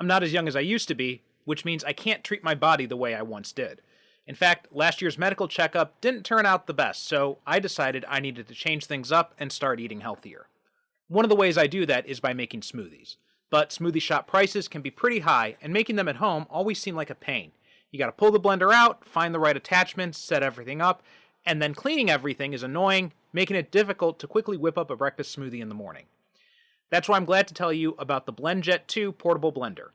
I'm not as young as I used to be, which means I can't treat my body the way I once did. In fact, last year's medical checkup didn't turn out the best, so I decided I needed to change things up and start eating healthier. One of the ways I do that is by making smoothies. But smoothie shop prices can be pretty high, and making them at home always seem like a pain. You gotta pull the blender out, find the right attachments, set everything up, and then cleaning everything is annoying, making it difficult to quickly whip up a breakfast smoothie in the morning. That's why I'm glad to tell you about the BlendJet 2 portable blender.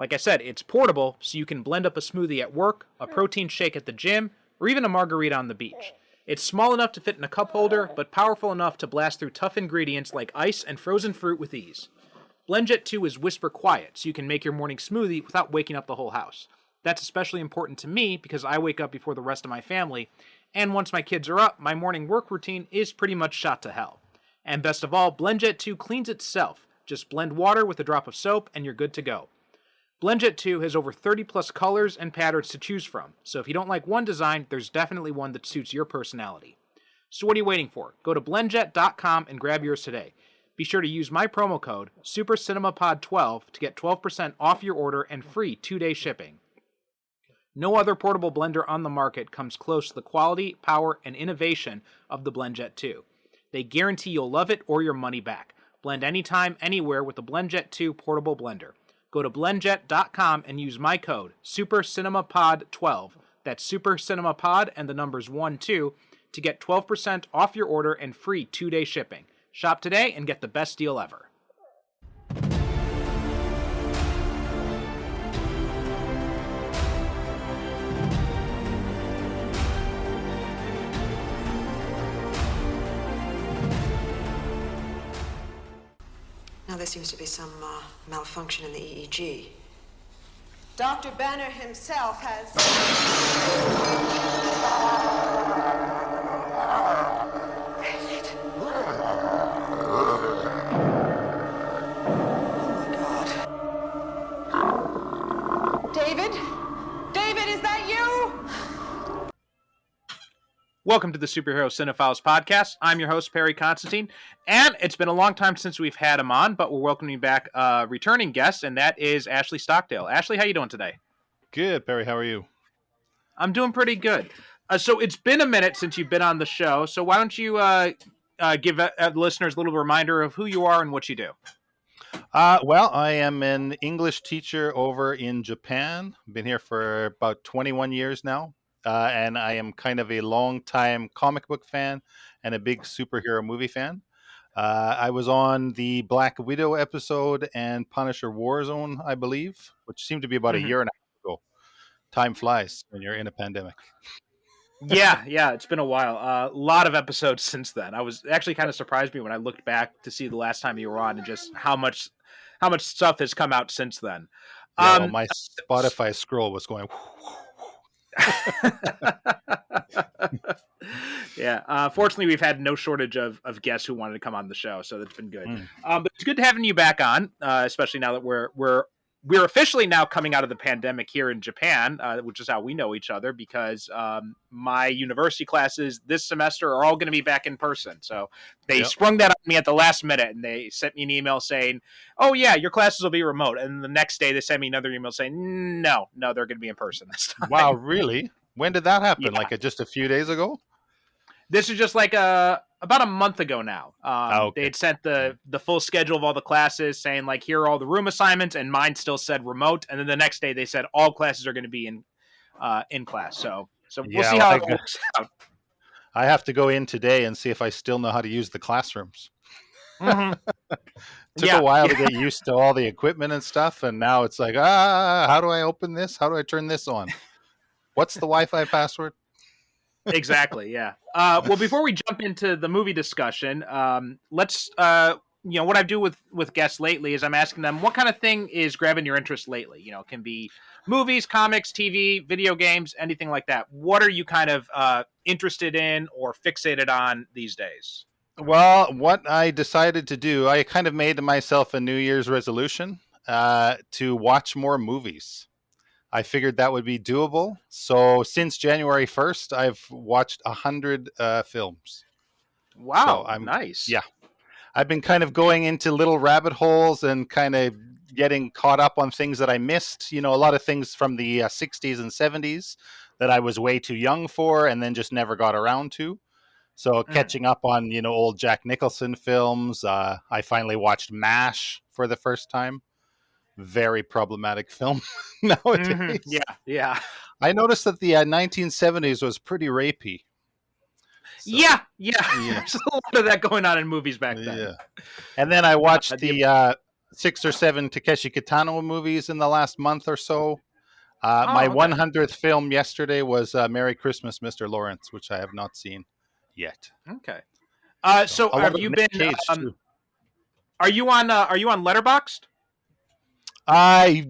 Like I said, it's portable, so you can blend up a smoothie at work, a protein shake at the gym, or even a margarita on the beach. It's small enough to fit in a cup holder, but powerful enough to blast through tough ingredients like ice and frozen fruit with ease. BlendJet 2 is whisper quiet, so you can make your morning smoothie without waking up the whole house. That's especially important to me because I wake up before the rest of my family, and once my kids are up, my morning work routine is pretty much shot to hell. And best of all, BlendJet 2 cleans itself. Just blend water with a drop of soap and you're good to go. BlendJet 2 has over 30 plus colors and patterns to choose from, so if you don't like one design, there's definitely one that suits your personality. So what are you waiting for? Go to blendjet.com and grab yours today. Be sure to use my promo code SuperCinemaPod12 to get 12% off your order and free 2-day shipping. No other portable blender on the market comes close to the quality, power, and innovation of the BlendJet 2. They guarantee you'll love it or your money back. Blend anytime, anywhere with the BlendJet 2 portable blender. Go to blendjet.com and use my code SuperCinemaPod12. That's SuperCinemaPod and the numbers 12 to get 12% off your order and free 2-day shipping. Shop today and get the best deal ever. Now, there seems to be some malfunction in the EEG. Dr. Banner himself has... Oh, my God. David? David, is that you? Welcome to the Superhero Cinephiles Podcast. I'm your host, Perry Constantine, and it's been a long time since we've had him on, but we're welcoming back a returning guest, and that is Ashley Stockdale. Ashley, how you doing today? Good, Perry. How are you? I'm doing pretty good. So it's been a minute since you've been on the show, so why don't you give the listeners a little reminder of who you are and what you do? Well, I am an English teacher over in Japan. Been here for about 21 years now. And I am kind of a long-time comic book fan and a big superhero movie fan. I was on the Black Widow episode and Punisher Warzone, I believe, which seemed to be about a year and a half ago. Time flies when you're in a pandemic. Yeah, it's been a while. A lot of episodes since then. I was actually kind of surprised me when I looked back to see the last time you were on and just how much stuff has come out since then. Yeah, well, my Spotify scroll was going... Yeah, fortunately we've had no shortage of guests who wanted to come on the show, so that's been good. But it's good having you back on, especially now that we're officially now coming out of the pandemic here in Japan, which is how we know each other, because my university classes this semester are all going to be back in person. So they sprung that on me at the last minute, and they sent me an email saying, oh yeah, your classes will be remote. And the next day they sent me another email saying, no, they're going to be in person this time. Wow, really? When did that happen? Yeah. Like just a few days ago? This is just like about a month ago now. Okay. They had sent the full schedule of all the classes saying, like, here are all the room assignments, and mine still said remote. And then the next day they said all classes are going to be in class. So we'll see how it works out. I have to go in today and see if I still know how to use the classrooms. Mm-hmm. Took a while to get used to all the equipment and stuff, and now it's like, how do I open this? How do I turn this on? What's the Wi-Fi password? Exactly, yeah. Well, before we jump into the movie discussion, let's what I do with guests lately is I'm asking them what kind of thing is grabbing your interest lately. It can be movies, comics, TV, video games, anything like that. What are you kind of interested in or fixated on these days? Well, what I decided to do, I kind of made myself a New Year's resolution to watch more movies. I figured that would be doable. So since January 1st, I've watched 100 films. Wow, so nice. Yeah. I've been kind of going into little rabbit holes and kind of getting caught up on things that I missed. A lot of things from the 60s and 70s that I was way too young for, and then just never got around to. So Mhm. catching up on old Jack Nicholson films. I finally watched MASH for the first time. Very problematic film nowadays. Yeah, yeah. I noticed that the 1970s was pretty rapey. So Yeah, yeah. yeah, There's a lot of that going on in movies back then. yeah. And then I watched The the 6 or 7 Takeshi Kitano movies in the last month or so. My Oh, okay. 100th film yesterday was Merry Christmas, Mr. Lawrence, which I have not seen yet. Okay. So So a lot have of you Nick been Cage too. are you on Letterboxd? I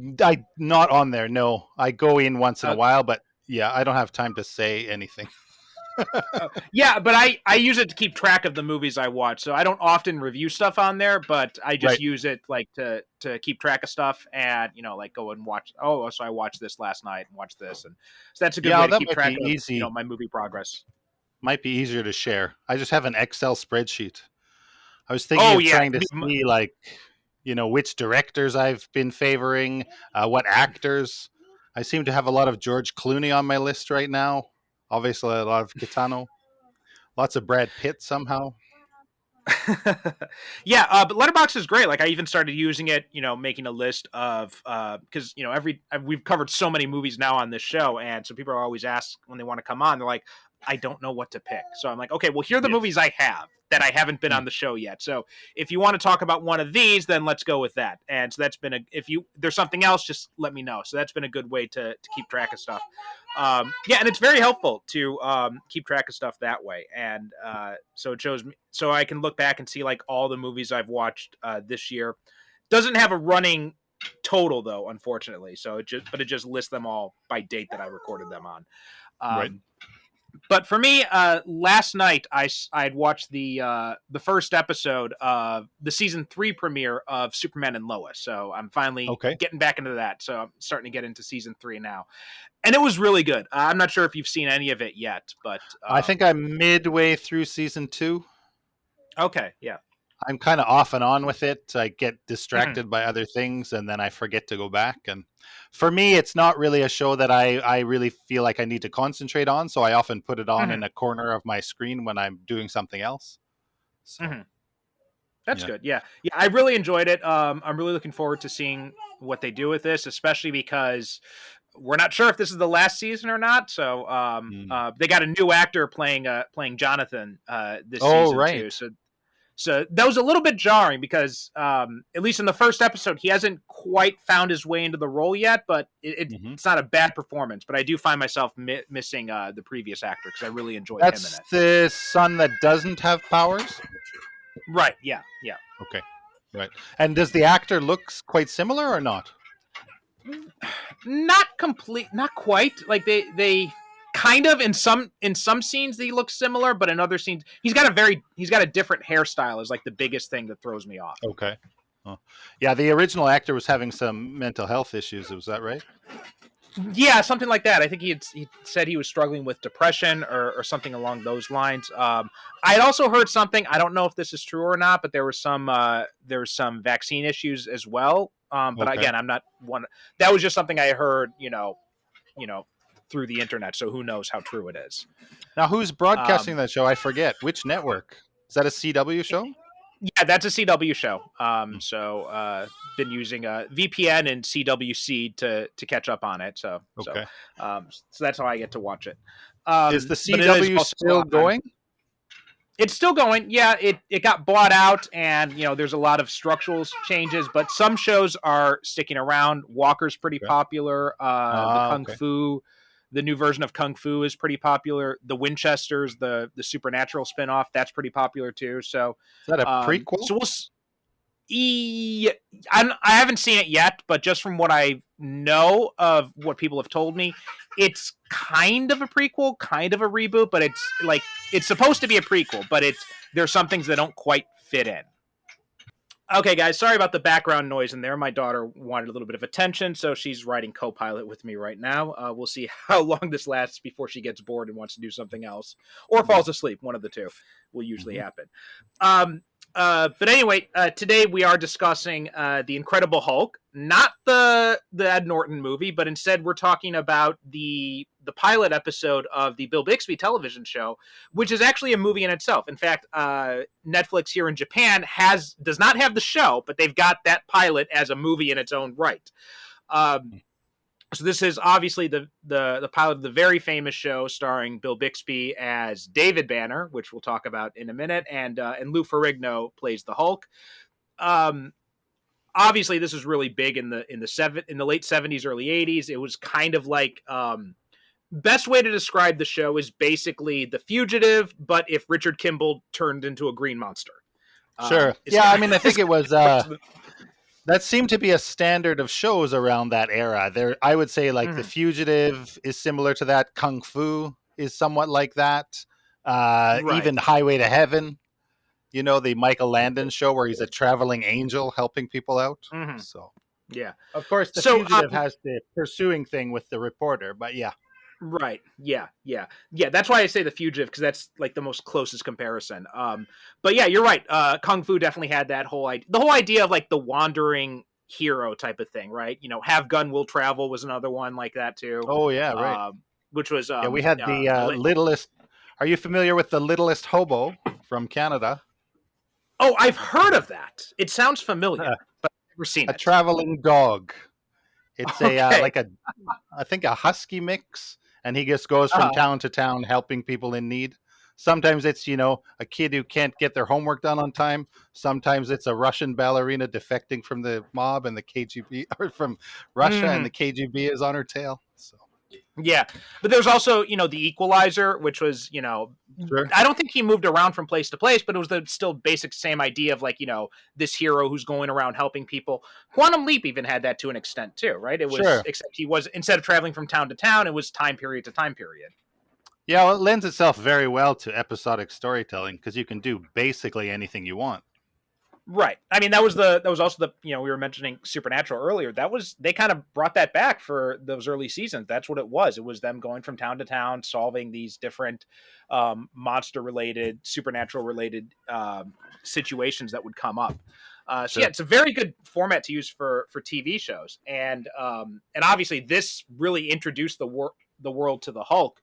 not on there. No, I go in once in a Uh, while, but yeah, I don't have time to say anything. yeah, but I use it to keep track of the movies I watch. So I don't often review stuff on there, but I just Right. use it like to keep track of stuff and like go and watch. Oh, so I watched this last night and watched this, and so that's a good way Yeah, to that keep might be track of easy. my movie progress. Might be easier to share. I just have an Excel spreadsheet. I was thinking Oh of yeah, trying to see like, which directors I've been favoring, what actors. I seem to have a lot of George Clooney on my list right now. Obviously, a lot of Kitano, lots of Brad Pitt somehow. yeah, but Letterbox is great. Like I even started using it, making a list of because we've covered so many movies now on this show, and so people are always asked when they want to come on. They're like, I don't know what to pick, so I'm like, okay, well, here are the Yes. movies I have that I haven't been Mm. on the show yet. So if you want to talk about one of these, then let's go with that. And so that's been if there's something else, just let me know. So that's been a good way to keep track of stuff. Yeah, and it's very helpful to keep track of stuff that way. And so it shows me, so I can look back and see like all the movies I've watched this year. Doesn't have a running total though, unfortunately. So it just lists them all by date that I recorded them on. Right. But for me, last night I had watched the first episode of the season 3 premiere of Superman and Lois. So I'm finally Okay. getting back into that. So I'm starting to get into season 3 now, and it was really good. I'm not sure if you've seen any of it yet, but I think I'm midway through season 2. okay, yeah. I'm kind of off and on with it. I get Mhm. distracted by other things and then I forget to go back. And for me, it's not really a show that I really feel like I need to concentrate on. So I often put it on Mhm. in a corner of my screen when I'm doing something else. So, Mhm. That's yeah. good. Yeah. Yeah, I really enjoyed it. I'm really looking forward to seeing what they do with this, especially because we're not sure if this is the last season or not. So Mm. they got a new actor playing Jonathan this Oh, season right. too. So that was a little bit jarring because at least in the first episode, he hasn't quite found his way into the role yet. But Hmm. it's not a bad performance. But I do find myself missing the previous actor because I really enjoyed him in That's it. the son that doesn't have powers. Right. Yeah. Yeah. Okay. Right. And does the actor look quite similar or not? Not complete, not quite. Like they kind of in some scenes they look similar, but in other scenes he's got a different hairstyle is like the biggest thing that throws me off. Okay. Oh. Yeah, the original actor was having some mental health issues. Was that right? Yeah, something like that. I think he said he was struggling with depression or something along those lines. I had also heard something. I don't know if this is true or not, but there was some vaccine issues as well. But Okay. again, I'm not one. That was just something I heard. You know, through the internet. So who knows how true it is? Now, who's broadcasting Um, that show? I forget. Which network? Is that a CW show? yeah, that's a CW show. Hmm. So been using a VPN and CWC to catch up on it. Okay. So that's how I get to watch it. Is the But it is CW also still on. going? It's still going. Yeah, it got bought out, and there's a lot of structural changes, but some shows are sticking around. Walker's pretty Okay. popular. The Kung Okay. Is Fu, the new version of Kung Fu is pretty popular. The Winchesters, the Supernatural spinoff, that's pretty popular too. So, that a prequel? so we'll. I haven't seen it yet, but just from what I know of what people have told me, it's kind of a prequel, kind of a reboot, but it's supposed to be a prequel, but there's some things that don't quite fit in. Okay, guys, sorry about the background noise in there. My daughter wanted a little bit of attention, so she's riding co-pilot with me right now. We'll see how long this lasts before she gets bored and wants to do something else, or falls asleep. One of the two will usually Mhm. happen. Um, But anyway, today we are discussing the Incredible Hulk, not the Ed Norton movie, but instead we're talking about the pilot episode of the Bill Bixby television show, which is actually a movie in itself. In fact, Netflix here in Japan does not have the show, but they've got that pilot as a movie in its own right. So this is obviously the pilot of the very famous show starring Bill Bixby as David Banner, which we'll talk about in a minute, and Lou Ferrigno plays the Hulk. Obviously, this was really big in the late 70s, early 80s. It was kind of like best way to describe the show is basically The Fugitive, but if Richard Kimball turned into a green monster. Sure. Yeah, I mean, I think it was. That seemed to be a standard of shows around that era. I would say, like, The Fugitive is similar to that. Kung Fu is somewhat like that. Right. Even Highway to Heaven, the Michael Landon show where he's a traveling angel helping people out. So, yeah. Of course, The Fugitive has the pursuing thing with the reporter, but yeah. Right. Yeah. That's why I say The Fugitive, because that's like the most closest comparison. But yeah, you're right. Kung Fu definitely had that the whole idea of like the wandering hero type of thing, right? Have Gun Will Travel was another one like that too. Oh yeah, right. Which was we had the littlest. Are you familiar with The Littlest Hobo from Canada? Oh, I've heard of that. It sounds familiar, but I've never seen it. A traveling dog. It's I think a husky mix. And he just goes from town to town helping people in need. Sometimes it's, a kid who can't get their homework done on time. Sometimes it's a Russian ballerina defecting from the mob and the KGB, or from Russia and the KGB is on her tail. So. Yeah, but there's also, the Equalizer, which was, Sure. I don't think he moved around from place to place, but it was the still basic same idea of like, this hero who's going around helping people. Quantum Leap even had that to an extent too, right? It was, sure. Except he was, instead of traveling from town to town, it was time period to time period. Yeah, well, it lends itself very well to episodic storytelling because you can do basically anything you want. Right. I mean, that was also the, we were mentioning Supernatural earlier. They kind of brought that back for those early seasons. That's what it was. It was them going from town to town, solving these different monster related, supernatural related situations that would come up. So yeah, it's a very good format to use for TV shows. And obviously this really introduced the world to the Hulk.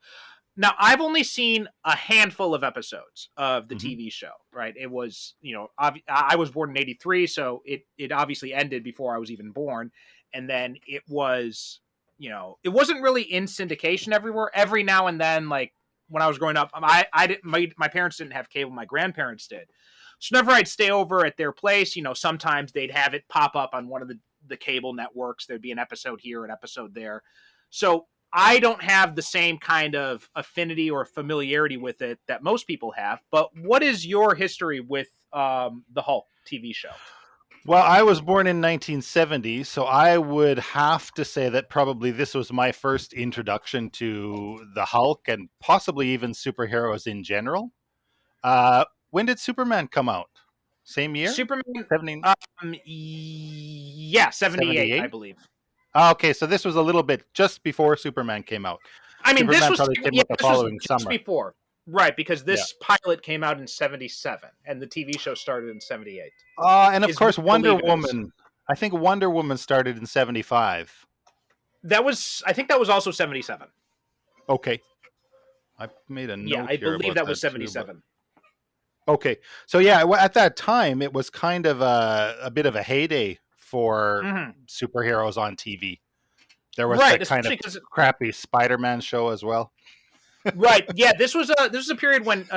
Now, I've only seen a handful of episodes of the TV show, right? It was, I was born in 83, so it obviously ended before I was even born. And then it was, it wasn't really in syndication everywhere. Every now and then, like when I was growing up, my parents didn't have cable, my grandparents did. So whenever I'd stay over at their place, sometimes they'd have it pop up on one of the cable networks. There'd be an episode here, an episode there. So I don't have the same kind of affinity or familiarity with it that most people have, but what is your history with the Hulk TV show? Well, I was born in 1970, so I would have to say that probably this was my first introduction to the Hulk and possibly even superheroes in general. When did Superman come out? Same year? Superman? 78, 78, I believe. Okay, so this was a little bit just before Superman came out. I mean, Superman this was probably came out the following summer. Before, right? Because this pilot came out in 77, and the TV show started in 78. And of course, Wonder Woman. I think Wonder Woman started in 75. I think that was also 77. Okay, I made a note. Yeah, I believe that was 77. Too, but... Okay, so yeah, at that time, it was kind of a bit of a heyday for superheroes on TV. There was that kind of crappy Spider-Man show as well. Right. Yeah, this was a period when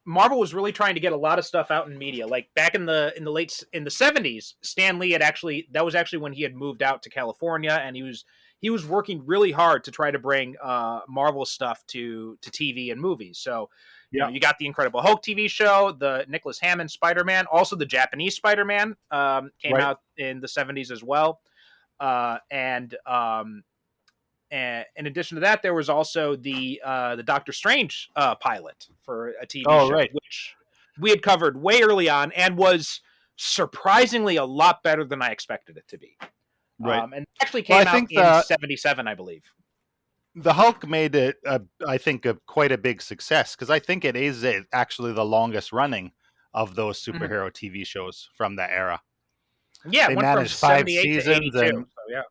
Marvel was really trying to get a lot of stuff out in media. Like back in the 70s, Stan Lee that was actually when he had moved out to California, and he was working really hard to try to bring Marvel stuff to TV and movies. So you got the Incredible Hulk TV show, the Nicholas Hammond Spider-Man, also the Japanese Spider-Man came out in the 70s as well. And in addition to that, there was also the Doctor Strange pilot for a TV show, which we had covered way early on and was surprisingly a lot better than I expected it to be. Right. And actually came out in 77, I believe. The Hulk made it, I think, quite a big success because I think it is actually the longest running of those Mhm. superhero TV shows from that era. Yeah, it They went from managed 78 to 82. So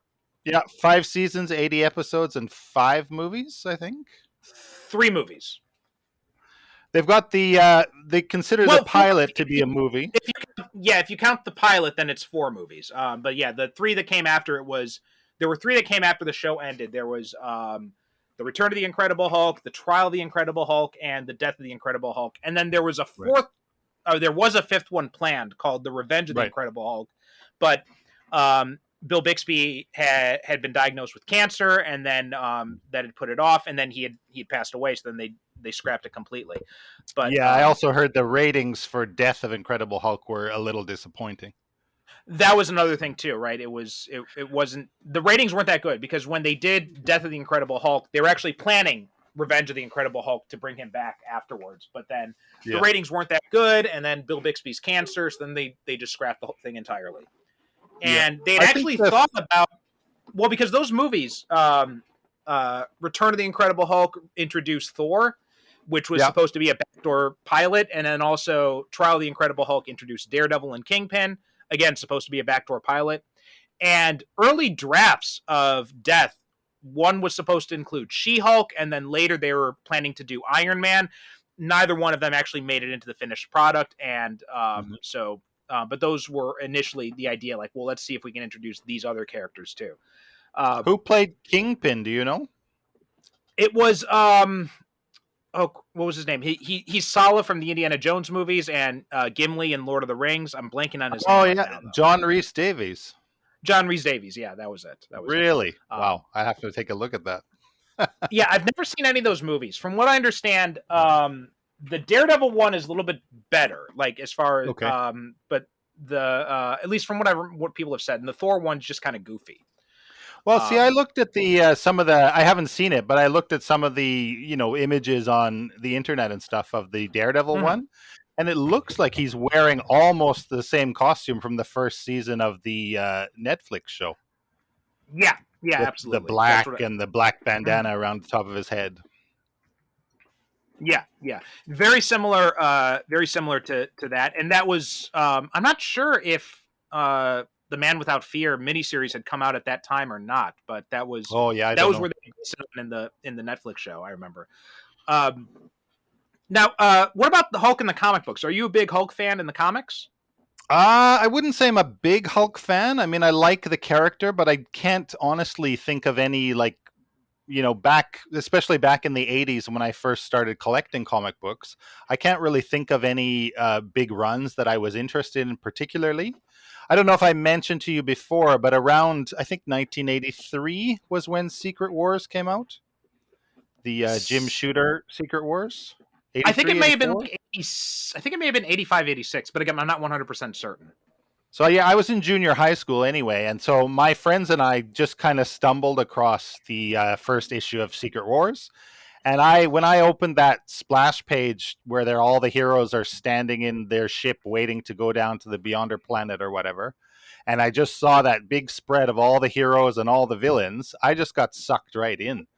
yeah, 5 seasons, 80 episodes, and 5 movies, I think. 3 movies. They've got they consider the Well, 4 pilot to be a movie. if you count the pilot, then it's 4 movies. But yeah, the 3 that came after there were 3 that came after the show ended. There was the Return of the Incredible Hulk, the Trial of the Incredible Hulk, and the Death of the Incredible Hulk. And then there was a Right. fourth. There was a 5th one planned called the Revenge of the Right. Incredible Hulk, but Bill Bixby had been diagnosed with cancer, and then that had put it off, and then he had passed away. So then they scrapped it completely. But Yeah, I also heard the ratings for Death of Incredible Hulk were a little disappointing. that was another thing too, right? It wasn't, the ratings weren't that good, because when they did Death of the Incredible Hulk, they were actually planning Revenge of the Incredible Hulk to bring him back afterwards, but then the ratings weren't that good, and then Bill Bixby's cancer, so then they just scrapped the whole thing entirely. And they had actually thought about, well, because those movies, Return of the Incredible Hulk introduced Thor, which was supposed to be a backdoor pilot, and then also Trial of the Incredible Hulk introduced Daredevil and Kingpin, again supposed to be a backdoor pilot. And early drafts of Death, one was supposed to include She-Hulk, and then later they were planning to do Iron Man. Neither one of them actually made it into the finished product, and but those were initially the idea, like, well, let's see if we can introduce these other characters too. Who played Kingpin? Do you know? It was what was his name? He's Sala from the Indiana Jones movies, and Gimli in Lord of the Rings. I'm blanking on his name. Oh right yeah, now, John Rhys Davies. John Rhys Davies. Yeah, that was it. That was Really? It. Wow, I have to take a look at that. Yeah, I've never seen any of those movies. From what I understand, the Daredevil one is a little bit better, like as far as but the at least from what people have said, and the Thor one's just kind of goofy. Well, see, I looked at the some of the. I haven't seen it, but I looked at some of the images on the internet and stuff of the Daredevil one, and it looks like he's wearing almost the same costume from the first season of the Netflix show. Yeah, absolutely. The black and the black bandana around the top of his head. Yeah, very similar to that, and that was I'm not sure if the Man Without Fear miniseries had come out at that time or not, but that was where they based it in the Netflix show. I remember. Now, what about the Hulk in the comic books? Are you a big Hulk fan in the comics? I wouldn't say I'm a big Hulk fan. I mean, I like the character, but I can't honestly think of any, like, especially back in the 80s when I first started collecting comic books, I can't really think of any big runs that I was interested in particularly. I don't know if I mentioned to you before, but around, I think 1983 was when Secret Wars came out. The Jim Shooter Secret Wars. I think it may have been like 80, I think it may have been 85, 86, but again, I'm not 100% certain. So yeah, I was in junior high school anyway, and so my friends and I just kind of stumbled across the first issue of Secret Wars. And when I opened that splash page where all the heroes are standing in their ship waiting to go down to the Beyonder planet or whatever, and I just saw that big spread of all the heroes and all the villains, I just got sucked right in.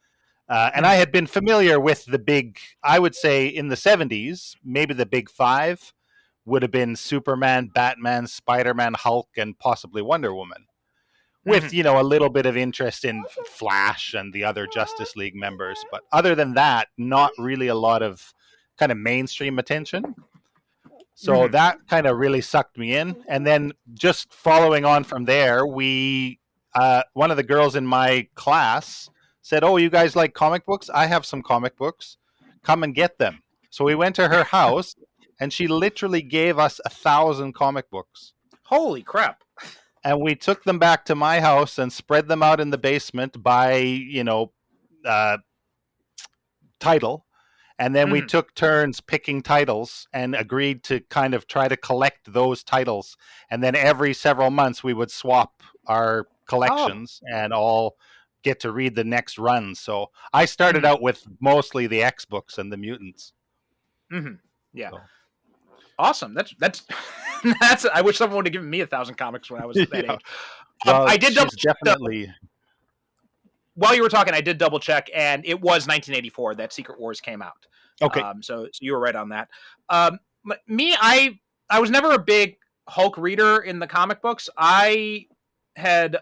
And I had been familiar with the big, I would say in the 70s, maybe the big 5 would have been Superman, Batman, Spider-Man, Hulk, and possibly Wonder Woman. With, a little bit of interest in Flash and the other Justice League members. But other than that, not really a lot of kind of mainstream attention. So that kind of really sucked me in. And then just following on from there, one of the girls in my class said, "Oh, you guys like comic books? I have some comic books. Come and get them." So we went to her house, and she literally gave us 1,000 comic books. Holy crap. And we took them back to my house and spread them out in the basement by, title. And then we took turns picking titles and agreed to kind of try to collect those titles. And then every several months we would swap our collections and all get to read the next run. So I started out with mostly the X books and the mutants. Yeah. So. Awesome. That's that's. I wish someone would have given me 1,000 comics when I was that age. Well, I did definitely. While you were talking, I did double check, and it was 1984 that Secret Wars came out. Okay. So you were right on that. Me, I I was never a big Hulk reader in the comic books. I had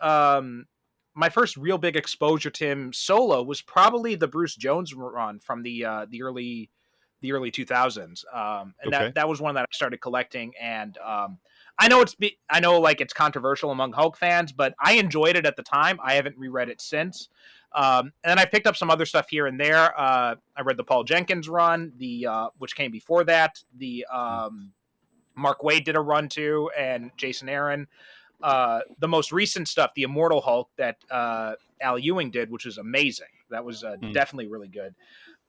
my first real big exposure to him solo was probably the Bruce Jones run from the early 2000s, and Okay. that was one that I started collecting. And I know like it's controversial among Hulk fans, but I enjoyed it at the time. I haven't reread it since. And then I picked up some other stuff here and there. I read the Paul Jenkins run, the which came before that. The Mark Waid did a run too, and Jason Aaron. The most recent stuff, the Immortal Hulk that Al Ewing did, which was amazing. That was definitely really good.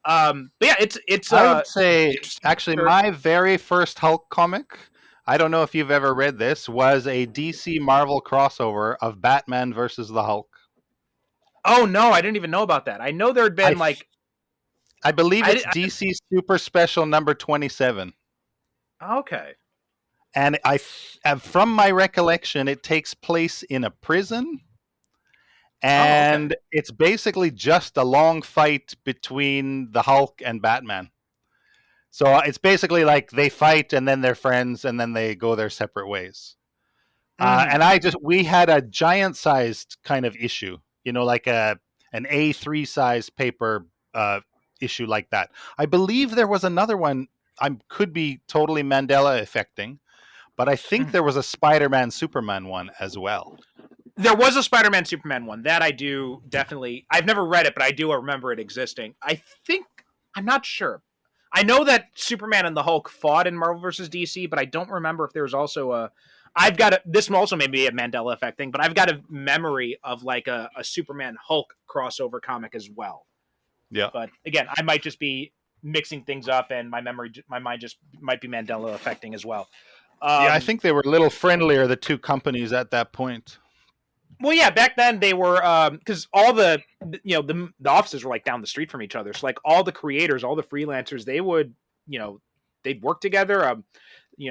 But yeah, it's I would say interesting. actually my very first Hulk comic, I don't know if you've ever read this, was a DC Marvel crossover of Batman versus the Hulk. Oh no, I didn't even know about that. I know there had been like I believe it's I DC Super Special number 27. okay. And from my recollection, it takes place in a prison. Oh, okay. And it's basically just a long fight between the Hulk and Batman. So it's basically like they fight and then they're friends and then they go their separate ways. Mm-hmm. And we had a giant sized kind of issue, like an A3 size paper issue like that. I believe there was another one. I could be totally Mandela affecting, but I think there was a Spider-Man Superman one as well. There was a Spider-Man Superman one that I do definitely. I've never read it, but I do remember it existing. I'm not sure. I know that Superman and the Hulk fought in Marvel vs. DC, but I don't remember if there was also a. This also may be a Mandela effect thing, but I've got a memory of like a Superman Hulk crossover comic as well. Yeah. But again, I might just be mixing things up, and my mind just might be Mandela affecting as well. Yeah, I think they were a little friendlier, the two companies at that point. Well, yeah, back then they were because all the the offices were like down the street from each other. So like all the creators, all the freelancers, they would they'd work together.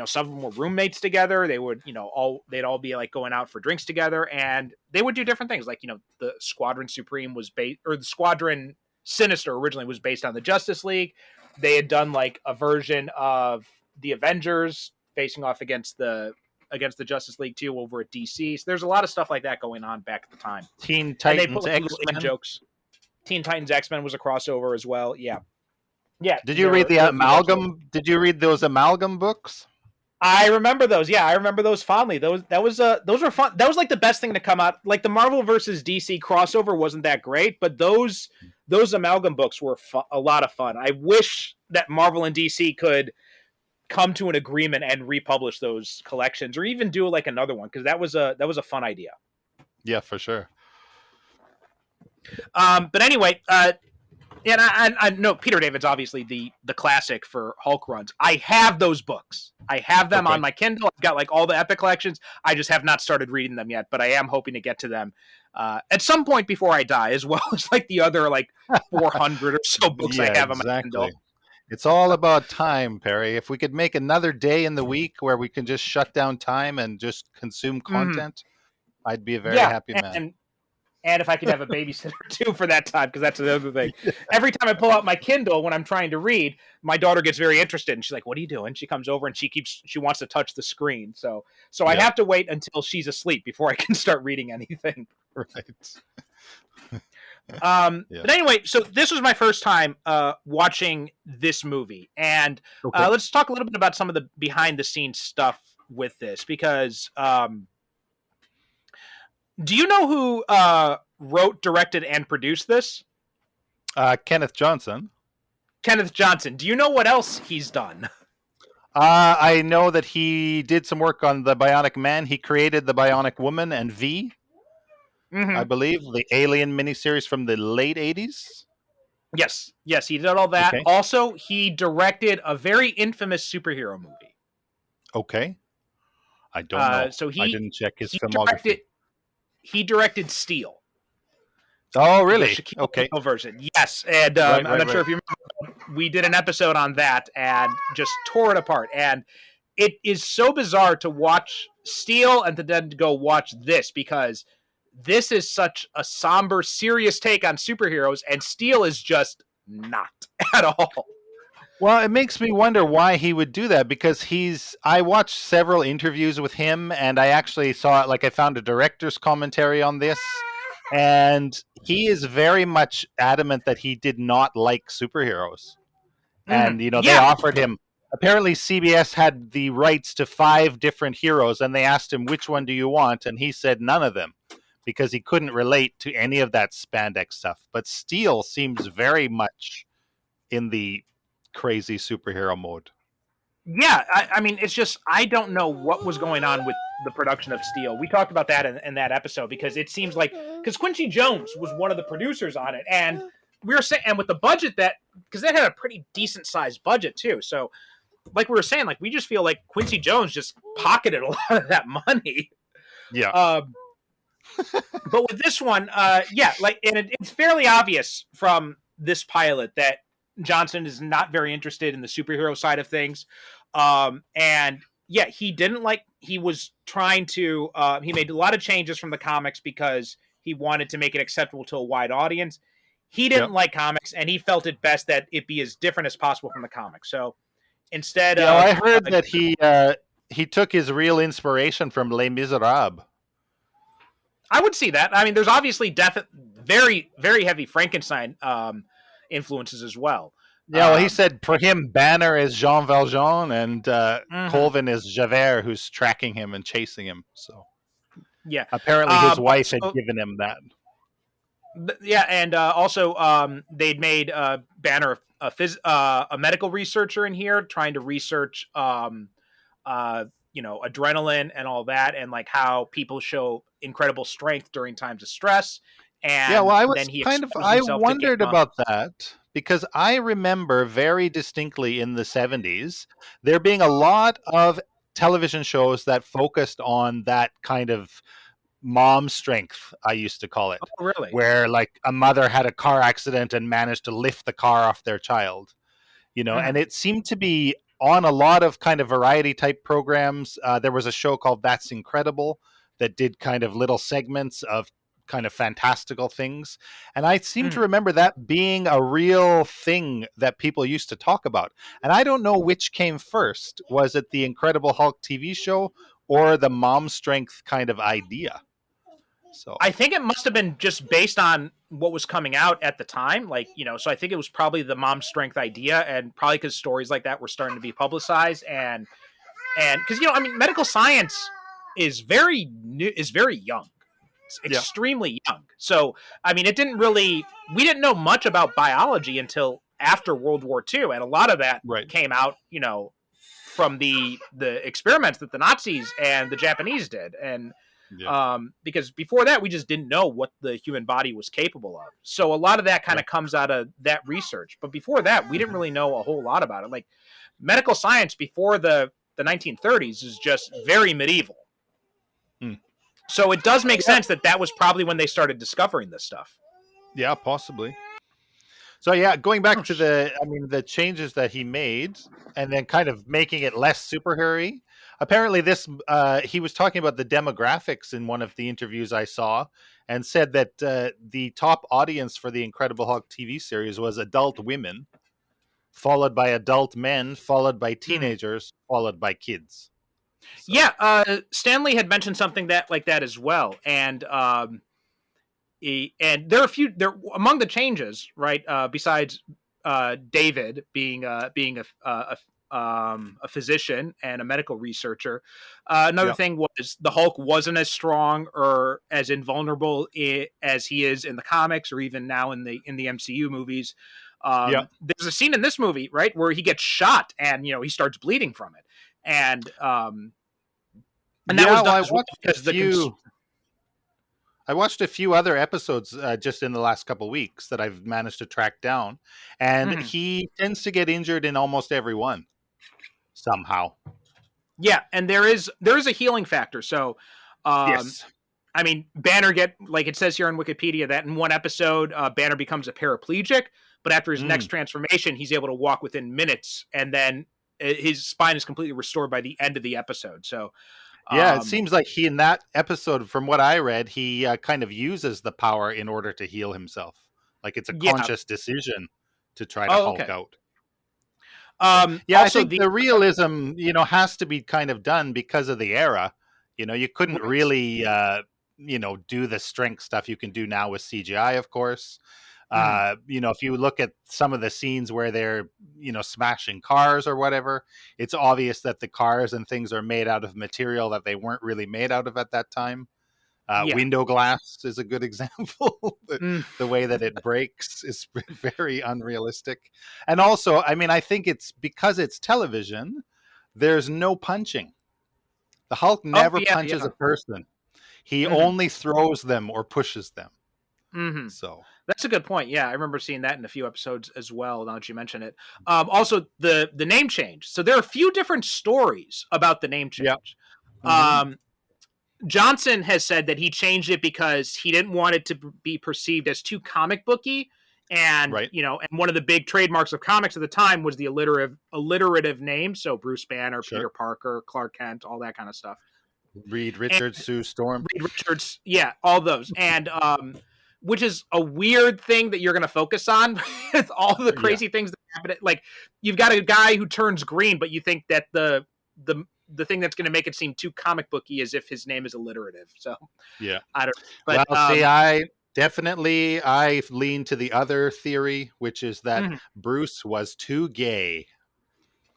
Some of them were roommates together. They would they'd all be like going out for drinks together, and they would do different things. Like the Squadron Supreme was based, or the Squadron Sinister originally was based on the Justice League. They had done like a version of the Avengers facing off against the Justice League 2 over at DC. So there's a lot of stuff like that going on back at the time. Teen Titans, and they put like, X-Men jokes. Teen Titans X-Men was a crossover as well. Yeah. Yeah. Did you read the amalgam? Did you read those amalgam books? I remember those. Yeah, I remember those fondly. Those were fun. That was like the best thing to come out. Like the Marvel versus DC crossover wasn't that great, but those amalgam books were a lot of fun. I wish that Marvel and DC could come to an agreement and republish those collections, or even do like another one, because that was a fun idea. Yeah, for sure. But anyway, and I know Peter David's obviously the classic for Hulk runs. I have those books. I have them on my Kindle. I've got like all the Epic collections. I just have not started reading them yet, but I am hoping to get to them at some point before I die, as well as like the other like 400 or so books I have on my Kindle. It's all about time, Perry. If we could make another day in the week where we can just shut down time and just consume content, I'd be a very happy man. And if I could have a babysitter too for that time, because that's the other thing. Every time I pull out my Kindle when I'm trying to read, my daughter gets very interested, and she's like, "What are you doing?" She comes over and she wants to touch the screen. So I have to wait until she's asleep before I can start reading anything. Right. But anyway, so this was my first time watching this movie, and let's talk a little bit about some of the behind the scenes stuff with this, because do you know who wrote, directed, and produced this? Kenneth Johnson. Kenneth Johnson. Do you know what else he's done? I know that he did some work on the Bionic Man. He created the Bionic Woman and V. I believe, the Alien miniseries from the late 80s. Yes, he did all that. Okay. Also, he directed a very infamous superhero movie. Okay. I don't know. So I didn't check his filmography. He directed Steel. Oh, really? Okay. Version. Yes, and I'm not sure if you remember, we did an episode on that and just tore it apart. And it is so bizarre to watch Steel and to then go watch this, because this is such a somber, serious take on superheroes, and Steel is just not at all. Well, it makes me wonder why he would do that because I watched several interviews with him and I actually saw it, like I found a director's commentary on this, and he is very much adamant that he did not like superheroes. And, they Yeah, offered him, apparently CBS had the rights to 5 different heroes and they asked him, which one do you want? And he said none of them because he couldn't relate to any of that spandex stuff. But Steel seems very much in the crazy superhero mode. yeah. I mean, it's just I don't know what was going on with the production of Steel. We talked about that in that episode because it seems like because Quincy Jones was one of the producers on it, and we were saying, and with the budget that because that had a pretty decent sized budget too. So, like we were saying, like we just feel like Quincy Jones just pocketed a lot of that money. Yeah. But with this one, yeah, like, and it's fairly obvious from this pilot that Johnson is not very interested in the superhero side of things. And yeah, he was trying to, he made a lot of changes from the comics because he wanted to make it acceptable to a wide audience. He didn't Yep. like comics and he felt it best that it be as different as possible from the comics. So instead Yeah, well, of, I heard that he took his real inspiration from Les Miserables. I would see that. I mean, there's obviously very, very heavy Frankenstein influences as well. Yeah, well, he said for him, Banner is Jean Valjean and Mhm. Colvin is Javert, who's tracking him and chasing him. So Yeah. apparently his But wife had given him that. yeah, and also they'd made Banner a medical researcher in here, trying to research adrenaline and all that, and like how people show incredible strength during times of stress. Yeah, well, And then he exposed I himself to wondered gamma. about that because I remember very distinctly in the 70s there being a lot of television shows that focused on that kind of mom strength, I used to call it, Oh, really? where like a mother had a car accident and managed to lift the car off their child, and Mhm. it seemed to be on a lot of kind of variety type programs. There was a show called That's Incredible that did kind of little segments of kind of fantastical things. And I seem to Mhm. remember that being a real thing that people used to talk about. And I don't know which came first. Was it the Incredible Hulk TV show or the mom strength kind of idea? So, I think it must have been just based on what was coming out at the time. Like, so I think it was probably the mom strength idea, and probably because stories like that were starting to be publicized, and because I mean, medical science is very new, is very young. It's yeah, extremely young. So, I mean, we didn't know much about biology until after World War II, and a lot of that right. came out, from the experiments that the Nazis and the Japanese did, and Yeah. because before that we just didn't know what the human body was capable of. So a lot of that kind Yeah. of comes out of that research. But before that, we didn't really know a whole lot about it. Like medical science before the 1930s is just very medieval. Hmm. So it does make Yeah. sense that was probably when they started discovering this stuff. Yeah, possibly. So yeah, going Oh, back to the changes that he made, and then kind of making it less superhero-y. Apparently, he was talking about the demographics in one of the interviews I saw, and said that the top audience for the Incredible Hulk TV series was adult women, followed by adult men, followed by mhm. teenagers, followed by kids. So Yeah, Stanley had mentioned something that like that as well, and and there are a few there among the changes, right? Besides David being a physician and a medical researcher. Another yeah, thing was the Hulk wasn't as strong or as invulnerable as he is in the comics or even now in the MCU movies. yeah, There's a scene in this movie, right, where he gets shot and he starts bleeding from it, and that yeah. was Well, done as well because I watched a few other episodes just in the last couple weeks that I've managed to track down, and Mhm. he tends to get injured in almost every one somehow. Yeah, and there is a healing factor. So, um, Yes. I mean, Banner like it says here on Wikipedia that in one episode, Banner becomes a paraplegic, but after his next Mm. transformation, he's able to walk within minutes, and then his spine is completely restored by the end of the episode. So, Yeah, it um, seems like he in that episode, from what I read, he kind of uses the power in order to heal himself. Like it's a yeah. conscious decision to try to Oh, Hulk okay. out. Yeah, I Also think the the realism, has to be kind of done because of the era. You couldn't right. really, do the strength stuff you can do now with CGI, of course. Mhm. If you look at some of the scenes where they're, smashing cars or whatever, it's obvious that the cars and things are made out of material that they weren't really made out of at that time. Yeah. Window glass is a good example. the, Mm. the way that it breaks is very unrealistic. And also, I mean, I think it's because it's television, there's no punching. The Hulk Oh never yeah, punches a yeah. person, he Mhm. only throws them or pushes them. Mhm. So, That's a good point. Yeah, I remember seeing that in a few episodes as well. Now that you mention it, also the name change. So there are a few different stories about the name yeah. change. Hmm. Um, Johnson has said that he changed it because he didn't want it to be perceived as too comic booky, and Right. and one of the big trademarks of comics at the time was the alliterative name. So Bruce Banner, Sure. Peter Parker, Clark Kent, all that kind of stuff. Reed And Richards, Sue Storm. Reed Richards, yeah, all those, and which is a weird thing that you're going to focus on with all the Yeah. crazy things that happen. Like you've got a guy who turns green, but you think that the thing that's going to make it seem too comic booky is if his name is alliterative. So Yeah. I don't, but Well, see, I lean to the other theory, which is that mhm. Bruce was too gay.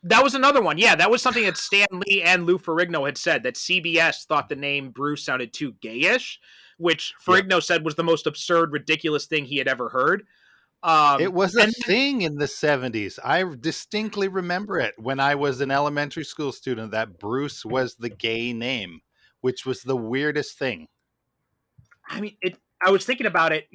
That was another one. Yeah, that was something that Stan Lee and Lou Ferrigno had said, that CBS thought the name Bruce sounded too gayish, which Yeah. Ferrigno said was the most absurd, ridiculous thing he had ever heard. It was a And thing in the 70s. I distinctly remember it when I was an elementary school student that Bruce was the gay name, which was the weirdest thing. I mean, it. I was thinking about it.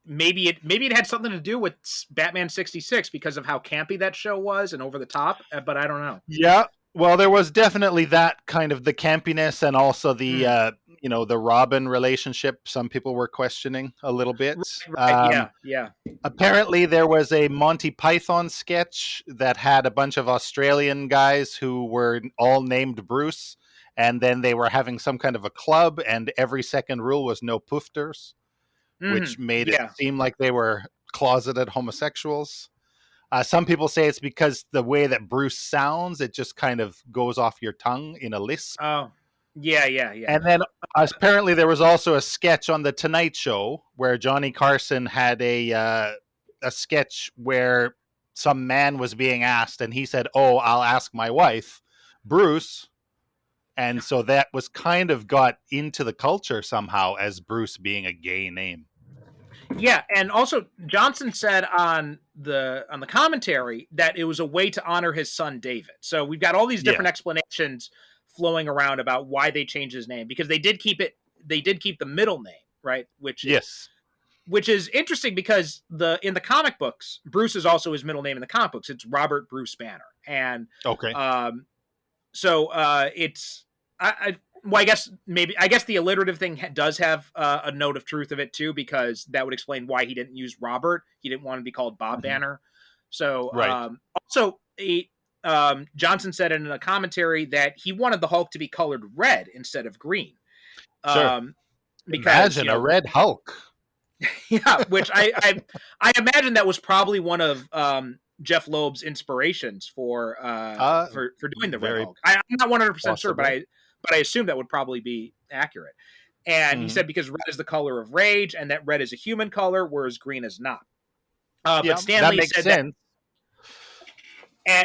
Maybe it had something to do with Batman '66 because of how campy that show was and over the top. But I don't know. Yeah. Well, there was definitely that kind of the campiness and also the Mm. the Robin relationship. Some people were questioning a little bit. Right. Yeah. Yeah. Apparently, there was a Monty Python sketch that had a bunch of Australian guys who were all named Bruce, and then they were having some kind of a club, and every second rule was no poofters, Hmm. which made it Yeah. seem like they were closeted homosexuals. Some people say it's because the way that Bruce sounds, it just kind of goes off your tongue in a lisp. Oh. Yeah. Yeah. Yeah. And then apparently there was also a sketch on the Tonight Show where Johnny Carson had a sketch where some man was being asked, and he said, "Oh, I'll ask my wife, Bruce." And so that was kind of got into the culture somehow as Bruce being a gay name. Yeah, and also Johnson said on the commentary that it was a way to honor his son David. So we've got all these Yeah. different explanations flowing around about why they changed his name, because they did keep it. They did keep the middle name, right? Yes. Which is interesting because in the comic books, Bruce is also his middle name in the comic books. It's Robert Bruce Banner, and Okay. um, so it's well, I guess the alliterative thing does have a note of truth of it too, because that would explain why he didn't use Robert. He didn't want to be called Bob Mhm. Banner. So Right. also Johnson said in a commentary that he wanted the Hulk to be colored red instead of green, Sure. um, because Imagine a red Hulk. yeah, which I imagine that was probably one of Jeff Loeb's inspirations for doing the Red Very Hulk. I'm not 100% sure, but possible. I assume that would probably be accurate. And he Mhm. said because red is the color of rage, and that red is a human color, whereas green is not. But Yeah, that makes sense.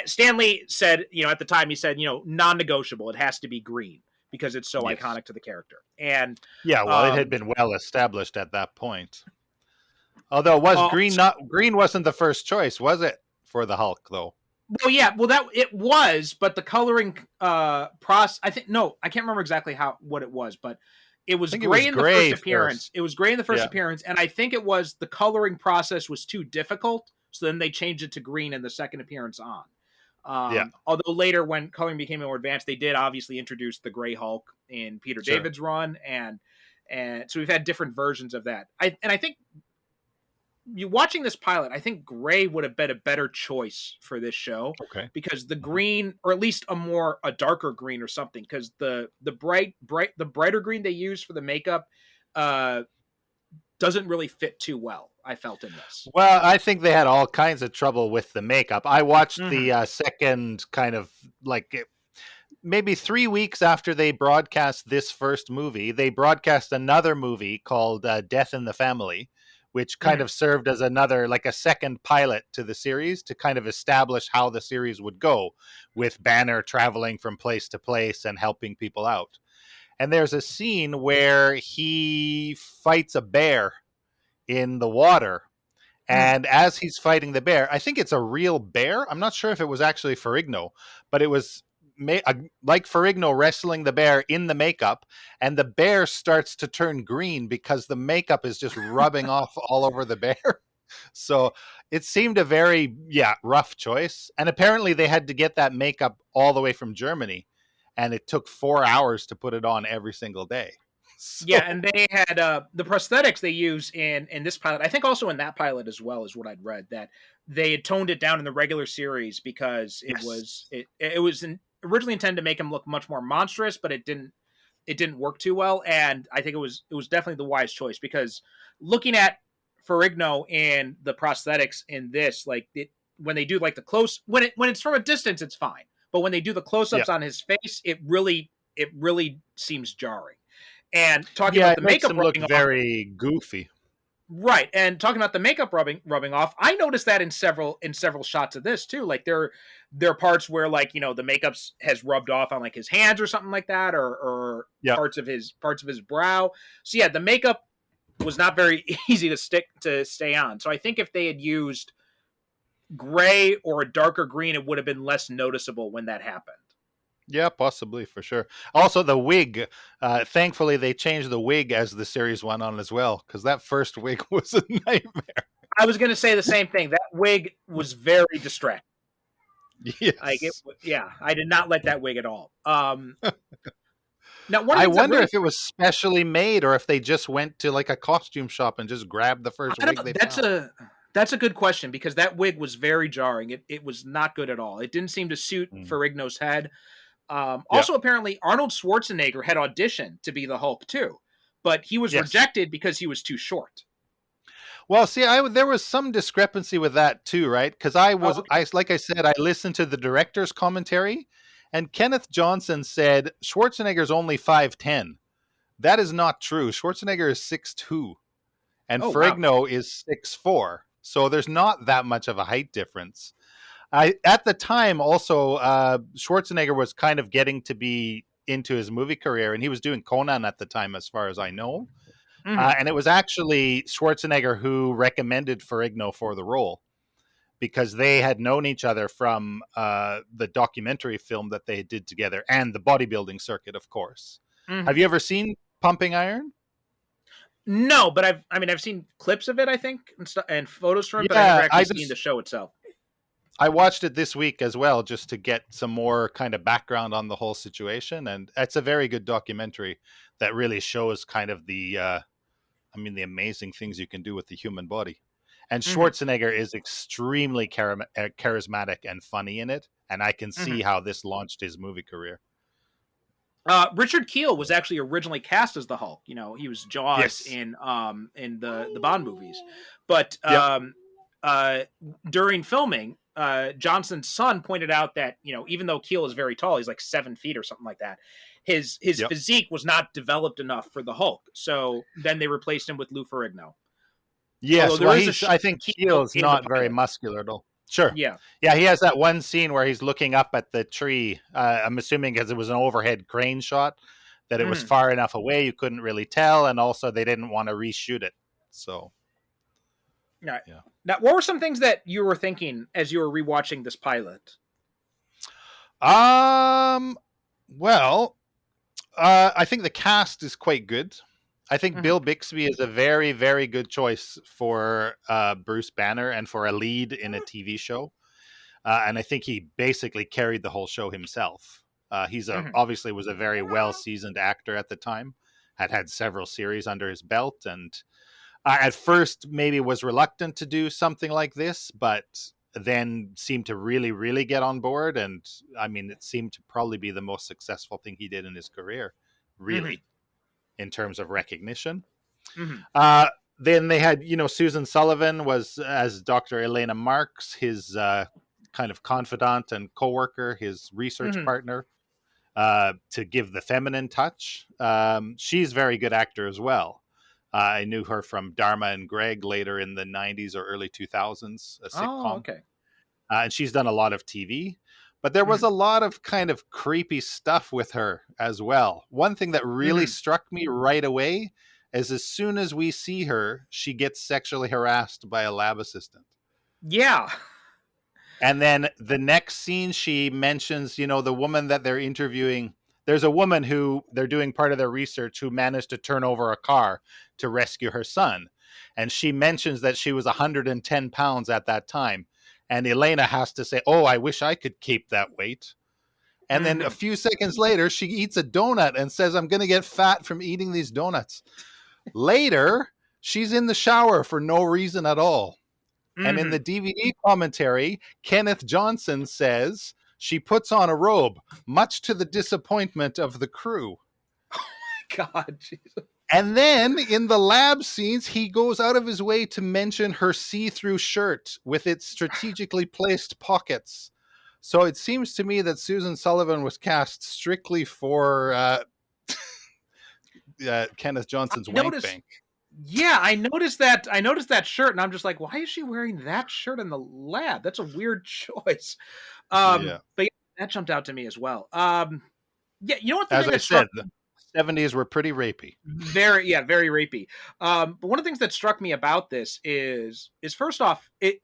Stanley said, at the time he said, non-negotiable. It has to be green because it's so Yes. iconic to the character. And Yeah, well, it had um, been well established at that point. Although was uh, green not green wasn't the first choice, was it, for the Hulk though? Well, yeah, well that it was, but the coloring process. I think no, I can't remember exactly what it was, but it I was think it was gray in the first gray appearance. first. It was gray in the first Yeah. appearance, and I think it was the coloring process was too difficult, so then they changed it to green in the second appearance on. Yeah. Although later, when coloring became more advanced, they did obviously introduce the Gray Hulk in Peter Sure. David's run, and so we've had different versions of that. I think you watching this pilot, I think gray would have been a better choice for this show, Okay. because the green, or at least a darker green or something, because the brighter green they use for the makeup uh doesn't really fit too well, I felt, in this. Well, I think they had all kinds of trouble with the makeup. I watched Hmm. the second kind of like maybe 3 weeks after they broadcast this first movie, they broadcast another movie called Death in the Family, which kind Hmm. of served as another, like a second pilot to the series to kind of establish how the series would go with Banner traveling from place to place and helping people out. And there's a scene where he fights a bear in the water. Hmm. And as he's fighting the bear, I think it's a real bear. I'm not sure if it was actually Ferrigno, but it was like Ferrigno wrestling the bear in the makeup, and the bear starts to turn green because the makeup is just rubbing off all over the bear. So it seemed a very, rough choice. And apparently they had to get that makeup all the way from Germany, and it took 4 hours to put it on every single day. Yeah, So and they had the prosthetics they use in this pilot. I think also in that pilot as well is what I'd read, that they had toned it down in the regular series because yes, it was originally intended to make him look much more monstrous, but it didn't work too well. And I think it was definitely the wise choice, because looking at Ferrigno and the prosthetics in this, like when they do like the close, when it's from a distance, it's fine, but when they do the close yeah, ups on his face, it really seems jarring. And talking yeah, about it the makes makeup him look rubbing off, very goofy. right? And talking about the makeup rubbing off, I noticed that in several shots of this too. Like there are parts where, like, the makeup has rubbed off on like his hands or something like that, or Yeah. parts of his brow. So yeah, the makeup was not very easy to stay on. So I think if they had used gray or a darker green, it would have been less noticeable when that happened. Yeah, possibly, for sure. Also, the wig. Thankfully, they changed the wig as the series went on as well, because that first wig was a nightmare. I was going to say the same thing. That wig was very distracting. Like Yes. yeah, I did not like that wig at all. Now one of the I things that wonder really, if it was specially made or if they just went to like a costume shop and just grabbed the first I wig don't, they found. that's a good question, because that wig was very jarring. It was not good at all. It didn't seem to suit Mm. Ferrigno's head. Yeah. Also, apparently, Arnold Schwarzenegger had auditioned to be the Hulk too, but he was Yes. rejected because he was too short. Well, see, there was some discrepancy with that too, right? Because Oh, okay. like I said, I listened to the director's commentary, and Kenneth Johnson said Schwarzenegger's only 5'10". That is not true. Schwarzenegger is 6'2", and Oh, wow. Ferrigno is 6'4". So there's not that much of a height difference. I At the time also, Schwarzenegger was kind of getting to be into his movie career, and he was doing Conan at the time, as far as I know. Hmm. And it was actually Schwarzenegger who recommended Ferrigno for the role, because they had known each other from the documentary film that they did together and the bodybuilding circuit, of course. Have Hmm. you ever seen Pumping Iron? No, but I've seen clips of it, I think, and photos from it, but I never Yeah, actually seen the show itself. I watched it this week as well, just to get some more kind of background on the whole situation, and it's a very good documentary that really shows kind of the amazing things you can do with the human body. And Hmm. Schwarzenegger is extremely charismatic and funny in it, and I can see Hmm. how this launched his movie career. Richard Kiel was actually originally cast as the Hulk. He was Jaws Yes. in the Bond movies, but Yep. uh, during filming, Johnson's son pointed out that even though Kiel is very tall, he's like 7 feet or something like that. His Yep. physique was not developed enough for the Hulk, so then they replaced him with Lou Ferrigno. Although Yes. there Well, is a I shot think of Kiel Keel's in the not very pilot. muscular at all. Sure. Yeah. Yeah, he has that one scene where he's looking up at the tree. I'm assuming because it was an overhead crane shot, that it was Hmm. far enough away you couldn't really tell, and also they didn't want to reshoot it. So, Right. yeah. Now, what were some things that you were thinking as you were rewatching this pilot? Um. Well, I think the cast is quite good. I think Hmm. Bill Bixby is a very, very good choice for Bruce Banner and for a lead in a TV show. And I think he basically carried the whole show himself. He's Hmm. obviously was a very well seasoned actor at the time, had several series under his belt, and at first maybe was reluctant to do something like this, but then seemed to really, really get on board. And I mean, it seemed to probably be the most successful thing he did in his career, Hmm. really, in terms of recognition. Hmm. Then they had, Susan Sullivan was as Dr. Elena Marks, his kind of confidant and coworker, his research Hmm. partner, to give the feminine touch. She's a very good actor as well. I knew her from Dharma and Greg later in the 90s or early 2000s, a Oh, sitcom. okay. And she's done a lot of TV. But there was Hmm. a lot of kind of creepy stuff with her as well. One thing that really Hmm. struck me right away is as soon as we see her, she gets sexually harassed by a lab assistant. Yeah. And then the next scene, she mentions, the woman that they're interviewing. There's a woman who they're doing part of their research who managed to turn over a car to rescue her son. And she mentions that she was 110 pounds at that time. And Elena has to say, "Oh, I wish I could keep that weight." And then a Hmm. few seconds later, she eats a donut and says, "I'm going to get fat from eating these donuts." Later, she's in the shower for no reason at all. And in the Hmm. DVD commentary, Kenneth Johnson says she puts on a robe, much to the disappointment of the crew. God, Jesus. And then in the lab scenes, he goes out of his way to mention her see through shirt with its strategically placed pockets. So it seems to me that Susan Sullivan was cast strictly for Kenneth I Johnson's wank noticed. bank. Yeah, I noticed that. I noticed that shirt, and I'm just like, why is she wearing that shirt in the lab? That's a weird choice. Yeah. But yeah, that jumped out to me as well. Yeah, you know what the As thing I that struck said, the 70s were pretty rapey. very, yeah, very rapey. But one of the things that struck me about this is first off, it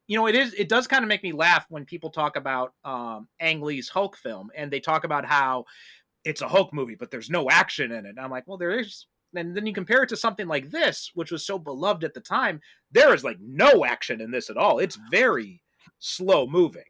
does kind of make me laugh when people talk about Ang Lee's Hulk film, and they talk about how it's a Hulk movie, but there's no action in it. And I'm like, well, there is. And then you compare it to something like this, which was so beloved at the time. There is like no action in this at all. It's very slow moving.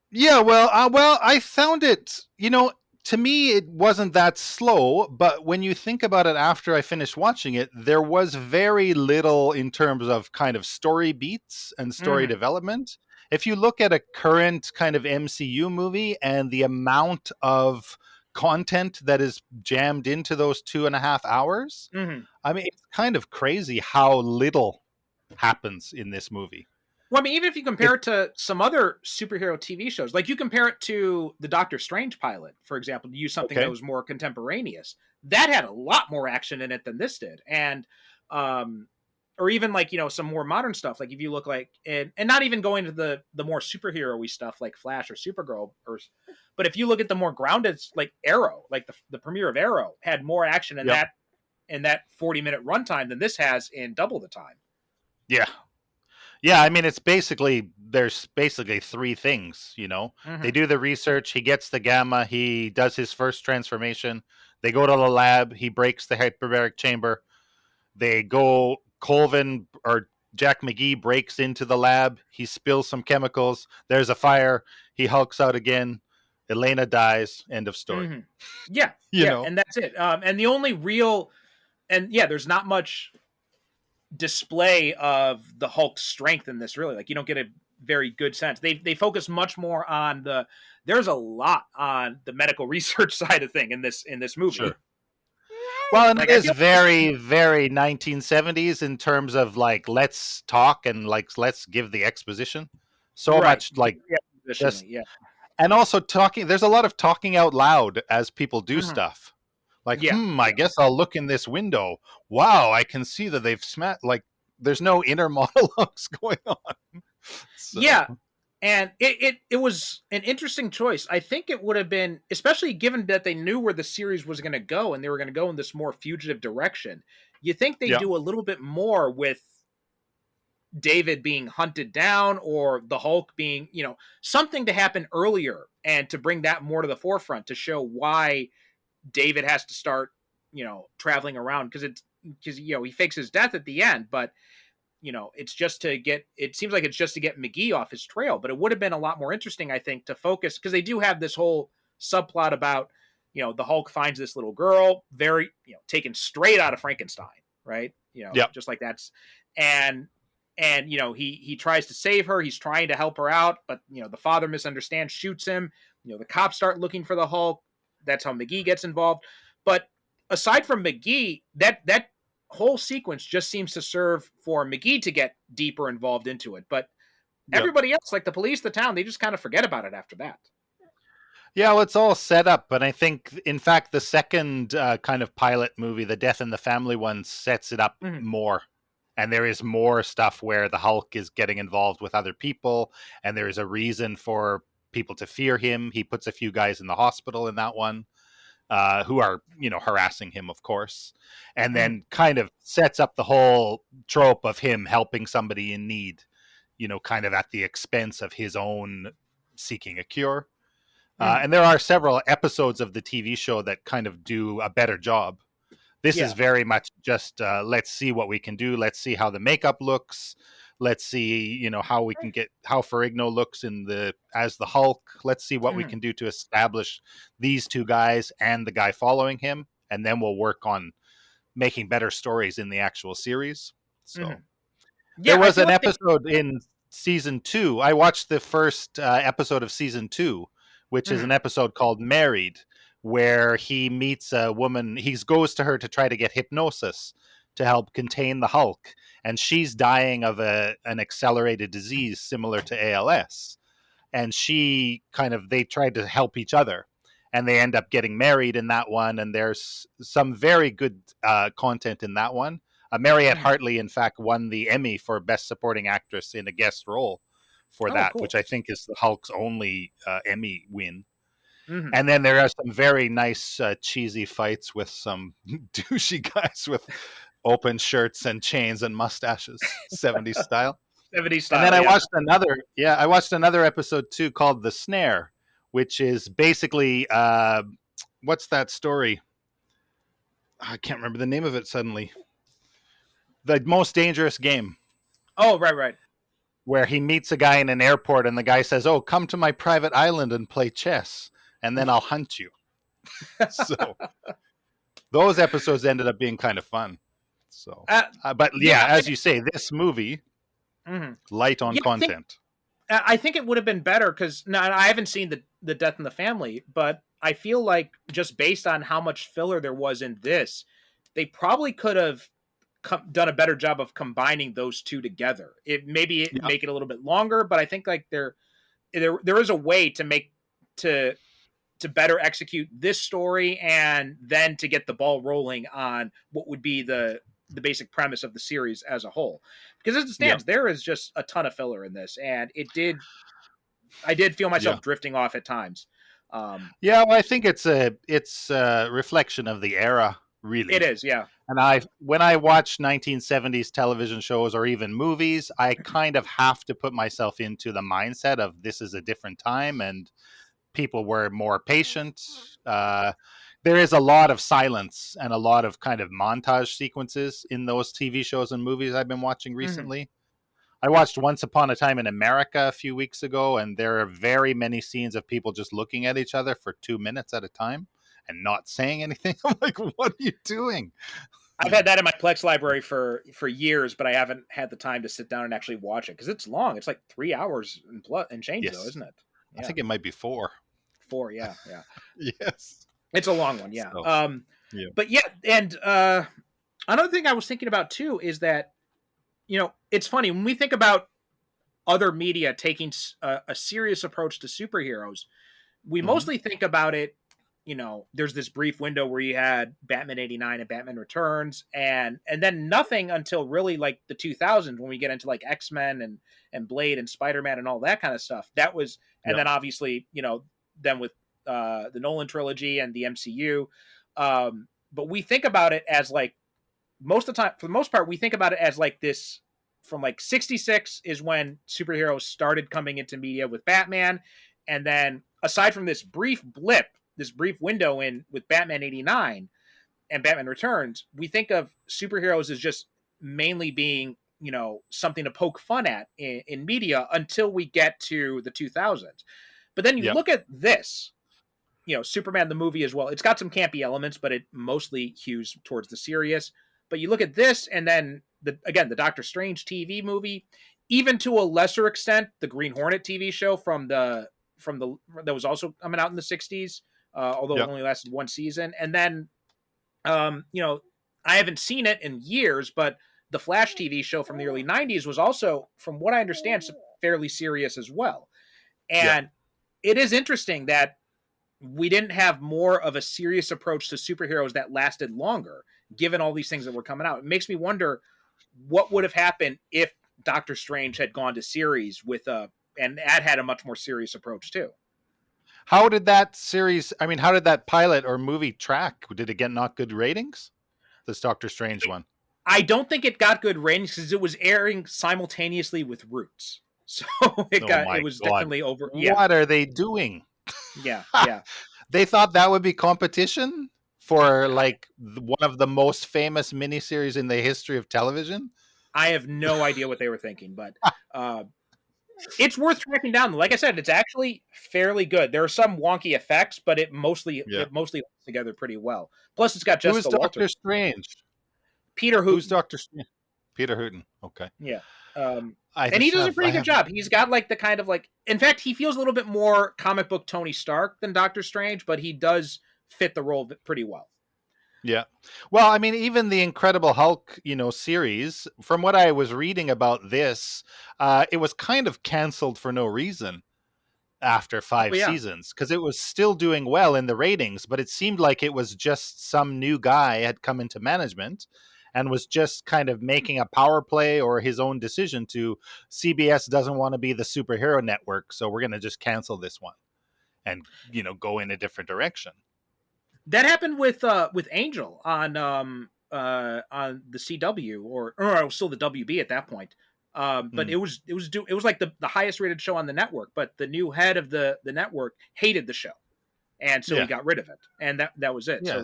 Yeah, I found it, to me, it wasn't that slow, but when you think about it after I finished watching it, there was very little in terms of kind of story beats and story Hmm. development. If you look at a current kind of MCU movie and the amount of content that is jammed into those 2.5 hours, Hmm. I mean, it's kind of crazy how little happens in this movie. Well, I mean, even if you It, compare it to some other superhero TV shows, like you compare it to the Doctor Strange pilot, for example, to use something that okay. was more contemporaneous, that had a lot more action in it than this did. And, um, or even like, some more modern stuff. Like if you look like, and not even going to the more superhero-y stuff like Flash or Supergirl, but if you look at the more grounded, like Arrow, like the premiere of Arrow had more action Yep. in that 40-minute runtime than this has in double the time. Yeah. Yeah, I mean, there's basically three things, They Hmm. do the research, he gets the gamma, he does his first transformation, they go to the lab, he breaks the hyperbaric chamber, they go, Colvin or Jack McGee breaks into the lab, he spills some chemicals, there's a fire, he hulks out again, Elena dies, end of story. Hmm. Yeah, You yeah, know? and that's it. And the only real, and yeah, there's not much display of the Hulk's strength in this. Really, like you don't get a very good sense. They focus much more on the. There's a lot on the medical research side of thing in this movie. Sure. Well, and it Like I is feel very, very 1970s in terms of like, let's talk and like, let's give the exposition. So right, much like yeah, just, positionally, yeah, and also talking, there's a lot of talking out loud as people do hmm, stuff. Like, yeah, I guess I'll look in this window. Wow, I can see that they've smashed, like, there's no inner monologues going on. So, yeah. And it was an interesting choice. I think it would have been, especially given that they knew where the series was going to go and they were going to go in this more fugitive direction. You think they yeah, do a little bit more with David being hunted down or the Hulk being, something to happen earlier and to bring that more to the forefront to show why David has to start, traveling around because he fakes his death at the end, but it's just to get, it seems like it's just to get McGee off his trail, but it would have been a lot more interesting, I think, to focus because they do have this whole subplot about, the Hulk finds this little girl, very, taken straight out of Frankenstein, right? yeah, Just like that's, and, he tries to save her. He's trying to help her out, but, the father misunderstands, shoots him. The cops start looking for the Hulk. That's how McGee gets involved. But aside from McGee, that whole sequence just seems to serve for McGee to get deeper involved into it. But Yep. everybody else, like the police, the town, they just kind of forget about it after that. Yeah, well, it's all set up, but I think, in fact, the second kind of pilot movie, the Death in the Family one, sets it up Mhm. more. And there is more stuff where the Hulk is getting involved with other people, and there is a reason for people to fear him. He puts a few guys in the hospital in that one, who are, harassing him, of course, and Mhm. then kind of sets up the whole trope of him helping somebody in need, kind of at the expense of his own seeking a cure. Mhm. And there are several episodes of the TV show that kind of do a better job. This is Yeah. very much just let's see what we can do. Let's see how the makeup looks. Let's see, how we can get how Ferrigno looks as the Hulk. Let's see what we Mhm. can do to establish these two guys and the guy following him, and then we'll work on making better stories in the actual series. So Mhm. there Yeah, I was feel an like they. episode in season 2. I watched the first episode of season 2, which is an Mhm. episode called Married, where he meets a woman. He goes to her to try to get hypnosis to help contain the Hulk, and she's dying of an accelerated disease similar to ALS. And they tried to help each other, and they end up getting married in that one. And there's some very good content in that one. Mariette Mhm. Hartley, in fact, won the Emmy for Best Supporting Actress in a Guest Role for Oh, that, which cool. I think is the Hulk's only Emmy win. Mhm. And then there are some very nice cheesy fights with some douchey guys with open shirts and chains and mustaches, 70s style. 70s And then style, yeah. I watched another episode too called The Snare, which is basically what's that story? I can't remember the name of it suddenly. The Most Dangerous Game, Oh, right, right. where he meets a guy in an airport and the guy says, "Oh, come to my private island and play chess, and then I'll hunt you." So those episodes ended up being kind of fun. So, uh, but yeah, yeah, as you say, this movie mhm. light on Yeah, content. I think it would have been better because now I haven't seen the Death in the Family, but I feel like just based on how much filler there was in this, they probably could have done a better job of combining those two together. It Yeah, make it a little bit longer, but I think like there is a way to make to to better execute this story and then to get the ball rolling on what would be the basic premise of the series as a whole. Because as it yeah, stands, there is just a ton of filler in this, and I did feel yeah. myself drifting off at times. Um, Yeah, well, I think it's a reflection of the era, it really. is, yeah. And when I watch 1970s television shows or even movies, I kind of have to put myself into the mindset of this is a different time and people were more patient. Uh, there is a lot of silence and a lot of kind of montage sequences in those TV shows and movies I've been watching Hmm. recently. I watched Once Upon a Time in America a few weeks ago, and there are very many scenes of people just looking at each other for 2 minutes at a time and not saying anything. I'm like, what are you doing? I've had that in my Plex library for years, but I haven't had the time to sit down and actually watch it because it's long. It's like 3 hours and change, though, Yes. isn't it? I Yeah, think it might be 4. 4. Yeah, yeah. Yes. It's a long one. Yeah. So, yeah. But yeah, and another thing I was thinking about too is that it's funny when we think about other media taking a serious approach to superheroes. We Hmm. mostly think about it. There's this brief window where you had Batman '89 and Batman Returns, and then nothing until really like the 2000s when we get into like X-Men and Blade and Spider-Man and all that kind of stuff. That was, and Yeah. then obviously then with the Nolan trilogy and the MCU. But we think about it as like most of the time, for the most part, we think about it as like this from like 66 is when superheroes started coming into media with Batman. And then aside from this brief blip, this brief window in with Batman 89 and Batman Returns, we think of superheroes as just mainly being, something to poke fun at in media until we get to the 2000s. But then you Yeah. look at this, Superman the movie as well. It's got some campy elements, but it mostly hews towards the serious. But you look at this, and then the Doctor Strange TV movie, even to a lesser extent, the Green Hornet TV show from the that was also coming out in the '60s, although it Yeah. only lasted one season, and then um, you know I haven't seen it in years, but the Flash TV show from the early 90s was also, from what I understand, fairly serious as well. Yeah. And it is interesting that we didn't have more of a serious approach to superheroes that lasted longer, given all these things that were coming out. It makes me wonder what would have happened if Doctor Strange had gone to series with and that had a much more serious approach too. How did that series? I mean, how did that pilot or movie track? Did it get not good ratings? This Doctor Strange one. I don't think it got good ratings because it was airing simultaneously with Roots, so Oh my it was God! definitely over. Yeah, What are they doing? yeah, yeah. They thought that would be competition for like one of the most famous miniseries in the history of television. I have no idea what they were thinking, but uh, it's worth tracking down. Like I said, it's actually fairly good. There are some wonky effects, but Yeah. it mostly holds together pretty well. Plus, it's got Who is Jessica Walter, Doctor Strange? Peter Who's Hooten. Doctor Strange? Peter Hooten. Okay. Yeah, I and he just does a have pretty I good have job. He's got like the kind of like, in fact, he feels a little bit more comic book Tony Stark than Doctor Strange, but he does fit the role pretty well. Yeah. Well, I mean, even the Incredible Hulk, series, from what I was reading about this, it was kind of canceled for no reason after Oh five yeah, seasons because it was still doing well in the ratings, but it seemed like it was just some new guy had come into management and was just kind of making a power play or his own decision to CBS doesn't want to be the superhero network, so we're going to just cancel this one and, go in a different direction. that happened with Angel on the CW or it was still the WB at that point. But Hmm. it was like the highest rated show on the network, but the new head of the network hated the show, and so he Yeah. got rid of it, and that was it. So Yeah.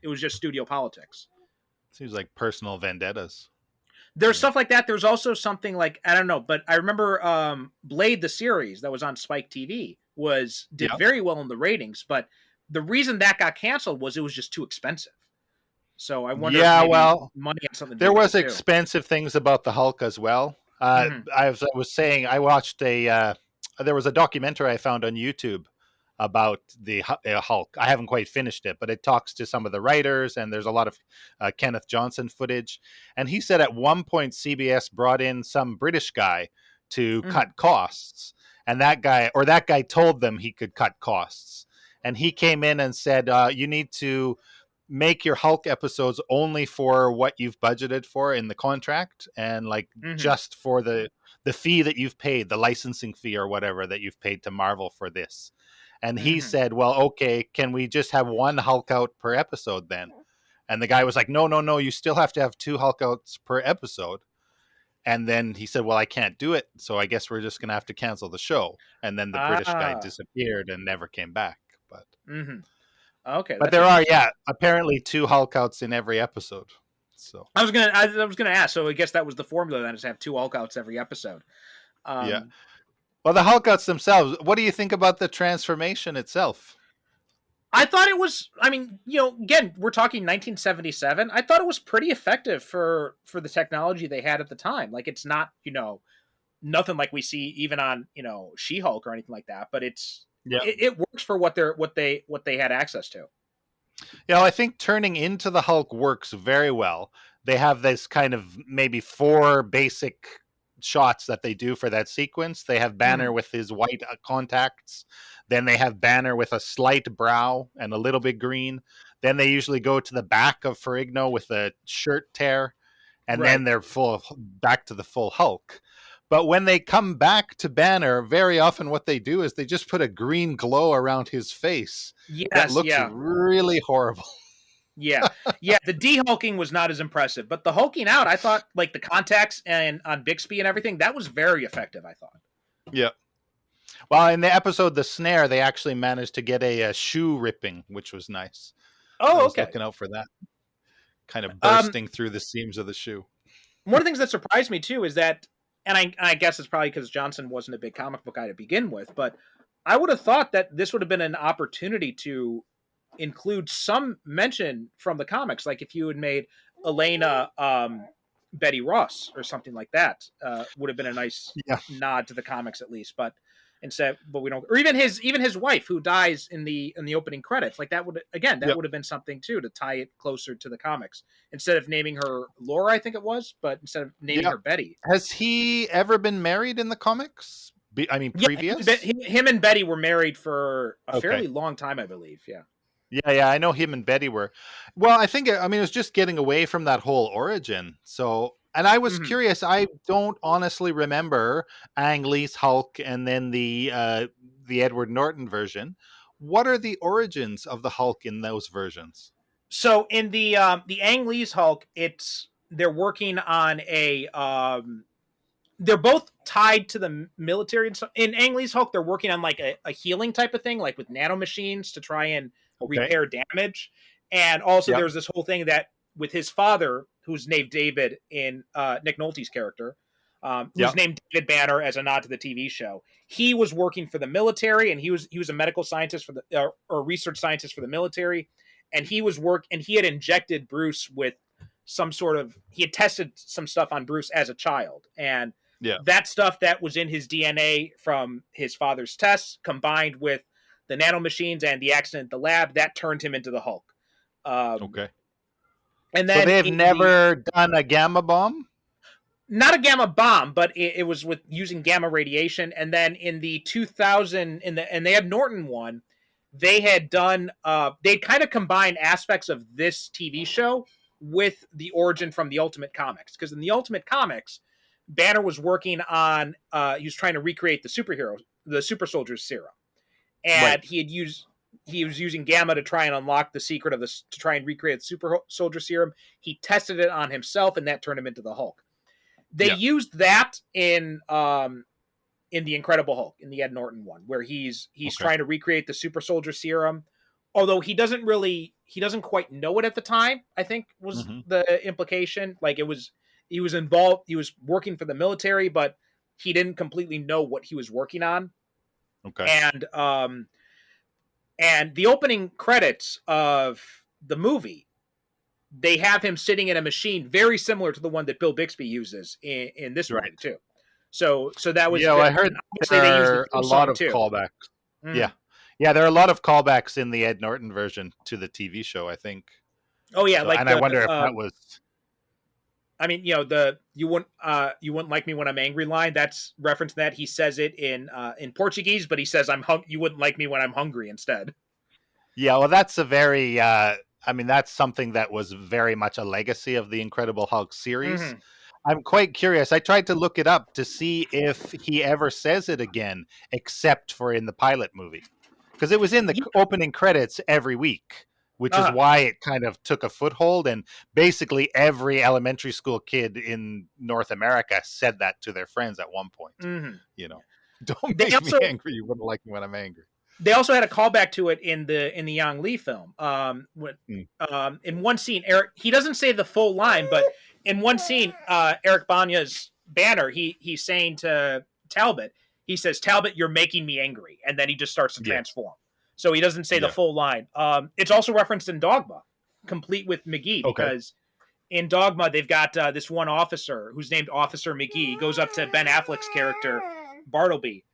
it was just studio politics. Seems like personal vendettas. There's Yeah. stuff like that. There's also something like, I don't know, but I remember Blade the series that was on Spike TV did Yeah. very well in the ratings, but the reason that got canceled was it was just too expensive. So I wonder if Yeah, maybe well, money had something to there do with was it too. expensive things about the Hulk as well. Hmm. I was saying I watched there was a documentary I found on YouTube about the Hulk. I haven't quite finished it, but it talks to some of the writers, and there's a lot of Kenneth Johnson footage. And he said at one point CBS brought in some British guy to Hmm. cut costs, and that guy told them he could cut costs, and he came in and said, "You need to make your Hulk episodes only for what you've budgeted for in the contract, and like Hmm. just for the fee that you've paid, the licensing fee or whatever that you've paid to Marvel for this." And he Hmm. said, "Well, okay, can we just have one Hulk out per episode then?" And the guy was like, "No, no, no, you still have to have two Hulk outs per episode." And then he said, "Well, I can't do it, so I guess we're just going to have to cancel the show." And then the British guy Ah. disappeared and never came back. But Hmm. Okay, but that's there are, interesting. yeah, apparently two Hulk outs in every episode. So I was gonna ask. So I guess that was the formula then, is to have two Hulk outs every episode. yeah. Um, Well, the Hulk outs themselves. What do you think about the transformation itself? I thought it was. I mean, again, we're talking 1977. I thought it was pretty effective for the technology they had at the time. Like, it's not nothing like we see even on She-Hulk or anything like that. But Yeah. it works for what they had access to. Yeah, well, I think turning into the Hulk works very well. They have this kind of maybe four basic shots that they do for that sequence. They have Banner Mhm. with his white contacts. Then they have Banner with a slight brow and a little bit green. Then they usually go to the back of Ferrigno with a shirt tear, and then Right. they're back to the full Hulk. But when they come back to Banner, very often what they do is they just put a green glow around his face that Yes. looks Yeah. really horrible. Yeah. Yeah. The de-hulking was not as impressive, but the hulking out, I thought, like the contacts and on Bixby and everything, that was very effective. I thought. Yeah. Well, in the episode The Snare, they actually managed to get a shoe ripping, which was nice. I Oh, was okay. looking out for that, kind of Um, bursting through the seams of the shoe. one of the things that surprised me too is that, and I guess it's probably because Johnson wasn't a big comic book guy to begin with, but I would have thought that this would have been an opportunity to include some mention from the comics, like if you had made Elena Betty Ross or something like that, would have been a nice Yeah. nod to the comics at least. But instead, but we don't, or even his wife who dies in the opening credits. Like that Yep. would have been something too to tie it closer to the comics instead of naming her Laura, I think it was, but instead of naming Yeah. her Betty. Has he ever been married in the comics? I mean, Yeah, previous? him and Betty were married for a Okay. fairly long time, I believe. Yeah. Yeah, I know him and Betty were. Well, I mean, it was just getting away from that whole origin. So, and I was Hmm. curious. I don't honestly remember Ang Lee's Hulk and then the Edward Norton version. What are the origins of the Hulk in those versions? So in the Ang Lee's Hulk, they're working on they're both tied to the military and stuff. In Ang Lee's Hulk, they're working on like a healing type of thing, like with nanomachines to try and Okay. repair damage. And also, Yep. there's this whole thing that with his father, who's named David in Nick Nolte's character, who's Yep. named David Banner as a nod to the TV show. He was working for the military, and he was a medical scientist for the or research scientist for the military, and he had injected Bruce with some sort of he had tested some stuff on Bruce as a child, and Yeah. that stuff that was in his DNA from his father's tests combined with the nanomachines and the accident at the lab that turned him into the Hulk. Um, Okay. and So then they've in the never done a gamma bomb? not a gamma bomb, but it was with using gamma radiation. And then in the 2000 and they had Norton one, they had done they kind of combined aspects of this TV show with the origin from the Ultimate Comics, because in the Ultimate Comics, Banner was working on he was trying to recreate the super soldier serum, and Right. he was using gamma to try and unlock the secret of this to try and recreate the super soldier serum. He tested it on himself, and that turned him into the Hulk. They Yeah. used that in the Incredible Hulk, in the Ed Norton one, where he's Okay. trying to recreate the super soldier serum, although he doesn't quite know it at the time, I think was Hmm. the implication. Like he was involved, he was working for the military, but he didn't completely know what he was working on. Okay. And the opening credits of the movie, they have him sitting in a machine very similar to the one that Bill Bixby uses in this movie Right. too. So that was Yeah, well, I heard and obviously there they use the are a theme lot song of too. callbacks. Mhm. Yeah. Yeah, there are a lot of callbacks in the Ed Norton version to the TV show, I think. Oh yeah, So, like and I wonder if that was I mean, you wouldn't like me when I'm angry line. That's reference that he says it in Portuguese, but he says you wouldn't like me when I'm hungry instead. yeah, well, that's a very I mean, that's something that was very much a legacy of the Incredible Hulk series. Hmm. I'm quite curious. I tried to look it up to see if he ever says it again, except for in the pilot movie, because it was in the Yeah. opening credits every week, which is Uh-huh. why it kind of took a foothold. And basically, every elementary school kid in North America said that to their friends at one point. Hmm. You know, don't They make me also angry. You wouldn't like me when I'm angry. they also had a callback to it in the Yang Lee film. Mm. In one scene, Eric he doesn't say the full line, but in one scene, Eric Banya's Banner he's saying to Talbot, he says, "Talbot, you're making me angry," and then he just starts to Yeah, transform. So he doesn't say the yeah. full line. It's also referenced in Dogma, complete with McGee, Okay. because in Dogma they've got this one officer who's named Officer McGee. He goes up to Ben Affleck's character Bartleby,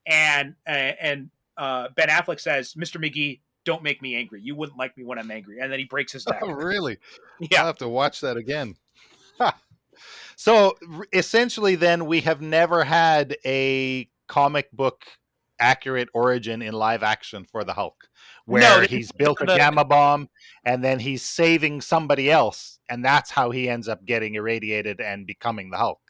and Ben Affleck says, "Mr. McGee, don't make me angry. You wouldn't like me when I'm angry." And then he breaks his neck. Oh, really? I'll Yeah. have to watch that again. Ha. So essentially, then we have never had a comic book accurate origin in live action for the Hulk, No, where he's built a gamma bomb and then he's saving somebody else, and that's how he ends up getting irradiated and becoming the Hulk.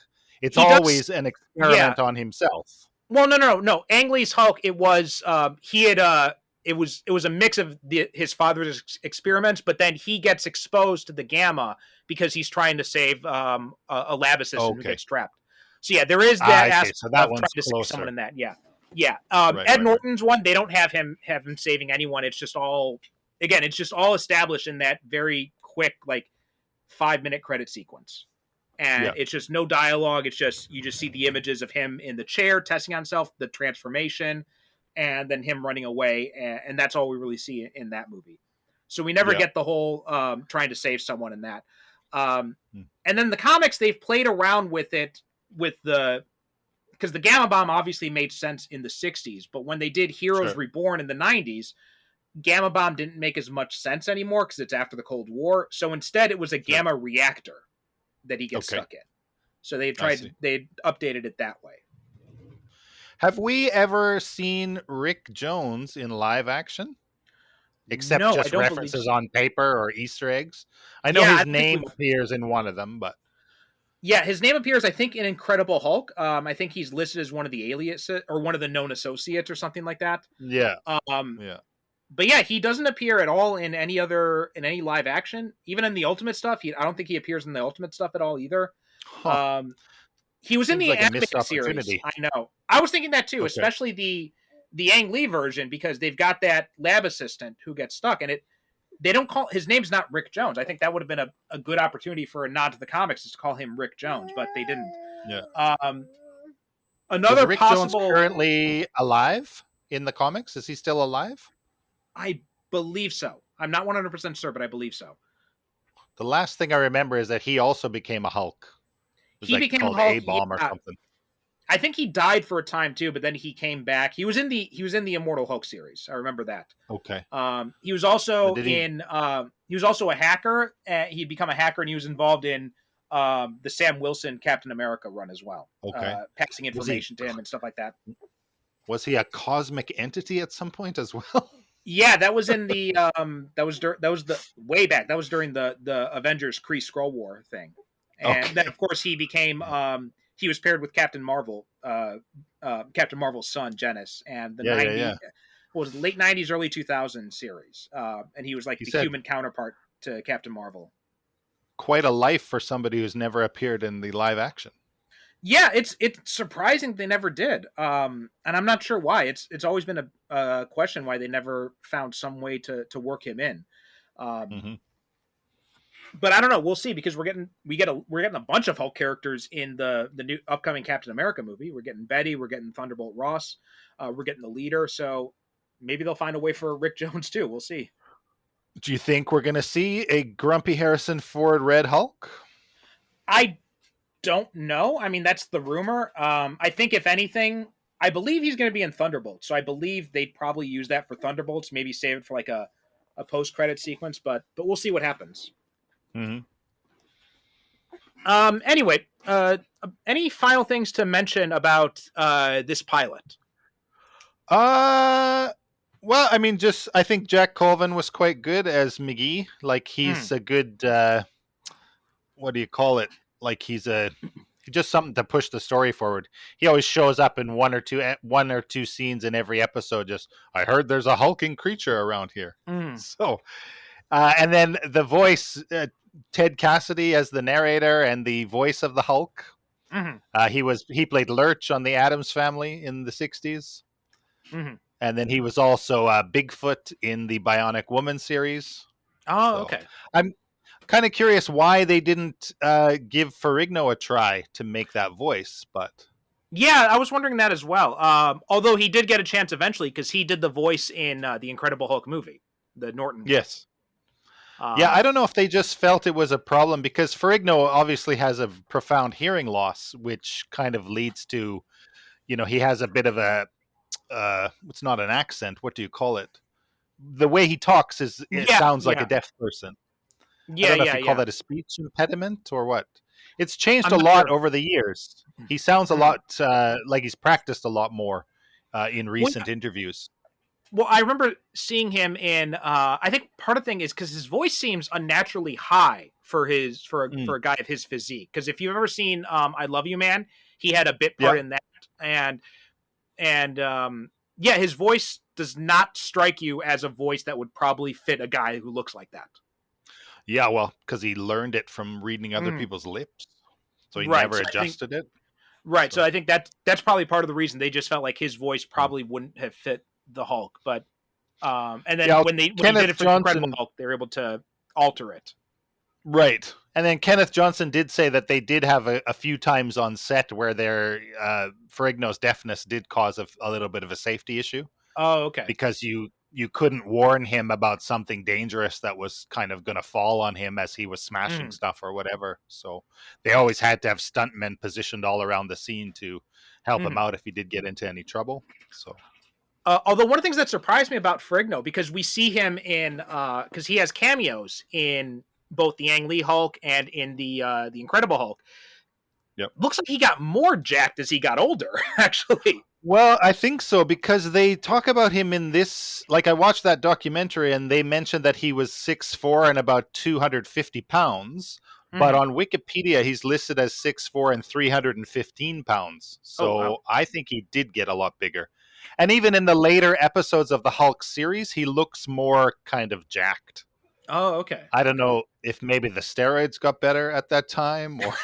It's he does. always an Yeah. experiment on himself. Well, no. Ang Lee's Hulk. It was he had it was a mix of his father's experiments, but then he gets exposed to the gamma because he's trying to save a lab assistant who Okay. gets trapped. So yeah, there is Ah, that I see. aspect So that of trying one's to save someone closer. in that. Yeah, yeah. Right, Ed right, right. Norton's one, they don't have him saving anyone. It's just all again, it's just all established in that very quick, like 5-minute credit sequence. And Yeah, it's just no dialogue. It's just you just see the images of him in the chair testing on himself, the transformation, and then him running away, and that's all we really see in that movie. So we never yeah. get the whole trying to save someone in that. Hmm. And then the comics, they've played around with it with the because the Gamma Bomb obviously made sense in the 60s, but when they did Heroes Sure. Reborn in the 90s, Gamma Bomb didn't make as much sense anymore because it's after the Cold War. So instead, it was a Sure. gamma reactor that he gets Okay. stuck in. So they see. updated it that way. Have we ever seen Rick Jones in live action? Except No, I just don't believe references so. on paper or Easter eggs? I know Yeah, I his don't think name we've. appears in one of them, but Yeah, his name appears, I think, in Incredible Hulk. I think he's listed as one of the aliases or one of the known associates or something like that. yeah, Um, yeah. but yeah, he doesn't appear at all in any live action, even in the Ultimate stuff. I don't think he appears in the Ultimate stuff at all either. Huh. Um, he was in Seems the like a missed animated series. opportunity. I know. I was thinking that too, Okay. especially the Ang Lee version because they've got that lab assistant who gets stuck, and they don't call his name's not Rick Jones. I think that would have been a good opportunity for a nod to the comics is to call him Rick Jones, but they didn't. Yeah. Um, Is another Rick Jones possible, currently alive in the comics? Is he still alive? I believe so. I'm not 100% sure, but I believe so. The last thing I remember is that he also became a Hulk. It was He like became called Hulk. A-Bomb or Yeah, something. I think he died for a time too, but then he came back. He was in the Immortal Hulk series. I remember that. Okay. He was also Did he? he was also a hacker. He'd become a hacker, and he was involved in the Sam Wilson Captain America run as well, Okay. passing Was he? information to him and stuff like that. Was he a cosmic entity at some point as well? Yeah, that was in the that was the way back. That was during the Avengers Kree Skrull War thing, and then Okay. of course he became he was paired with Captain Marvel, Captain Marvel's son Genis, and the Yeah, yeah, yeah. what was it, late 90s, early 2000s series, and he was like He the said human counterpart to Captain Marvel. quite a life for somebody who's never appeared in the live action. Yeah, it's surprising they never did, and I'm not sure why. It's always been a question why they never found some way to work him in. Um, Hmm. but I don't know. We'll see because we're getting a bunch of Hulk characters in the new upcoming Captain America movie. We're getting Betty, we're getting Thunderbolt Ross, we're getting the leader. So maybe they'll find a way for Rick Jones too. We'll see. Do you think we're going to see a grumpy Harrison Ford Red Hulk? I don't know. I mean, that's the rumor. I think if anything, I believe he's going to be in Thunderbolts. So I believe they'd probably use that for Thunderbolts. Maybe save it for like a post credit sequence. But we'll see what happens. Mm-hmm. Anyway, any final things to mention about this pilot? Well, I mean, just I think Jack Colvin was quite good as McGee. Like he's a good what do you call it? Like he's just something to push the story forward. He always shows up in one or two scenes in every episode. Just I heard there's a hulking creature around here. So, and then the voice, Ted Cassidy as the narrator and the voice of the Hulk. He played Lurch on the Addams Family in the '60s. And then he was also Bigfoot in the Bionic Woman series. Oh, So okay. I'm kind of curious why they didn't give Ferrigno a try to make that voice, but Yeah, I was wondering that as well. Although he did get a chance eventually because he did the voice in the Incredible Hulk movie, the Norton. yes. Yeah, I don't know if they just felt it was a problem because Ferrigno obviously has a profound hearing loss, which kind of leads to, he has a bit of a, it's not an accent. What do you call it? The way he talks it sounds like a deaf person. I don't know if you call that a speech impediment or what. It's changed I'm a not lot sure. over the years. He sounds a lot like he's practiced a lot more in recent interviews. Well, I remember seeing him in. I think part of the thing is because his voice seems unnaturally high for a guy of his physique. Because if you've ever seen "I Love You, Man," he had a bit part in that, and yeah, his voice does not strike you as a voice that would probably fit a guy who looks like that. Yeah, well, because he learned it from reading other people's lips, so he never adjusted it. Right, so I think that's probably part of the reason they just felt like his voice probably wouldn't have fit the Hulk. But and then when he did it for the Incredible Hulk, they were able to alter it. Right, and then Kenneth Johnson did say that they did have a few times on set where their Ferrigno's deafness did cause a little bit of a safety issue. Oh, okay. Because you couldn't warn him about something dangerous that was kind of going to fall on him as he was smashing stuff or whatever. So they always had to have stuntmen positioned all around the scene to help him Mhm. out if he did get into any trouble. So Although one of the things that surprised me about Ferrigno, because we see him in, because he has cameos in both the Ang Lee Hulk and in the Incredible Hulk. yep. Looks like he got more jacked as he got older. Actually. Well, I think so because they talk about him in this. Like I watched that documentary, and they mentioned that he was 6'4" and about 250 pounds. But Mhm. on Wikipedia, he's listed as 6'4" and 315 pounds. Oh wow. So I think he did get a lot bigger. And even in the later episodes of the Hulk series, he looks more kind of jacked. Oh okay. I don't know if maybe the steroids got better at that time, or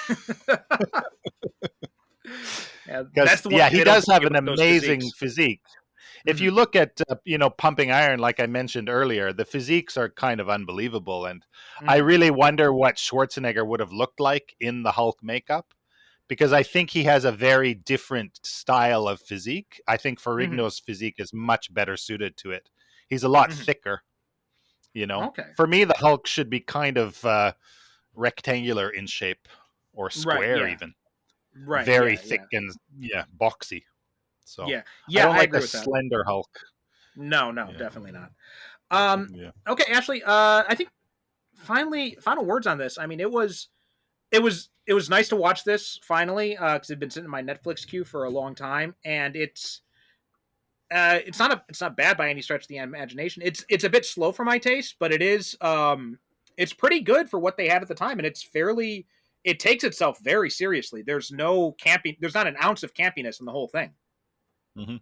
Yeah, that's because the one yeah, thing he they don't does tell have you an about those amazing physiques. physique. If Mhm. you look at pumping iron, like I mentioned earlier, the physiques are kind of unbelievable, and I Mhm. really wonder what Schwarzenegger would have looked like in the Hulk makeup, because I think he has a very different style of physique. I think Mhm. Ferrigno's physique is much better suited to it. He's a lot Mhm. thicker. Okay. For me, the Hulk should be kind of rectangular in shape, or Right. square Yeah. even, Right. very Yeah. thick Yeah. and boxy. So Yeah. I Yeah. don't I like agree a with that. slender Hulk. No. No. Yeah, Definitely not. Um. yeah. Okay. Ashley. I think final words on this. I mean, it was nice to watch this finally because it'd been sitting in my Netflix queue for a long time, and it's not bad by any stretch of the imagination. It's a bit slow for my taste, but it's pretty good for what they had at the time, and it takes itself very seriously. There's no camping. There's not an ounce of campiness in the whole thing. Hmm.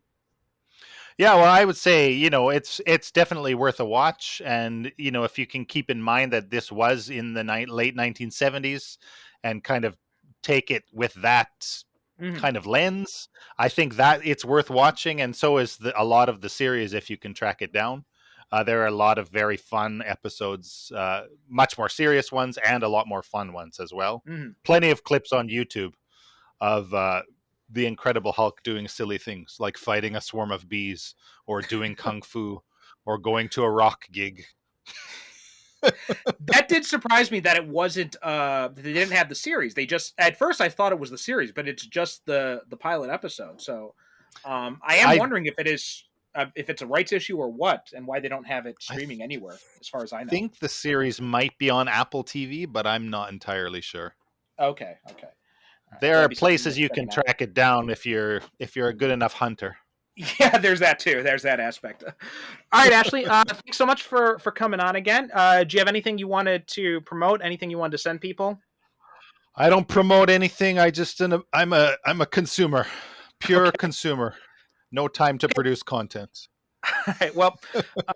Yeah, well, I would say it's definitely worth a watch, and if you can keep in mind that this was in the late 1970s, and kind of take it with that Hmm. kind of lens, I think that it's worth watching, and so is a lot of the series if you can track it down. There are a lot of very fun episodes, much more serious ones, and a lot more fun ones as well. Hmm. Plenty of clips on YouTube of the Incredible Hulk doing silly things like fighting a swarm of bees, or doing kung fu, or going to a rock gig. That did surprise me that it wasn't. They didn't have the series. They just at first I thought it was the series, but it's just the pilot episode. So, I am I wondering if it's a rights issue or what, and why they don't have it I streaming anywhere, as far as I know. think the series might be on Apple TV, but I'm not entirely sure. Okay, okay, all right. There That'd are be something places worth you can checking out. track it down if you're a good enough hunter. Yeah, there's that too. There's that aspect. All right, Ashley. Thanks so much for coming on again. Do you have anything you wanted to promote? Anything you wanted to send people? I don't promote anything. I'm a consumer, pure Okay. consumer. No time to produce content. All right. Well,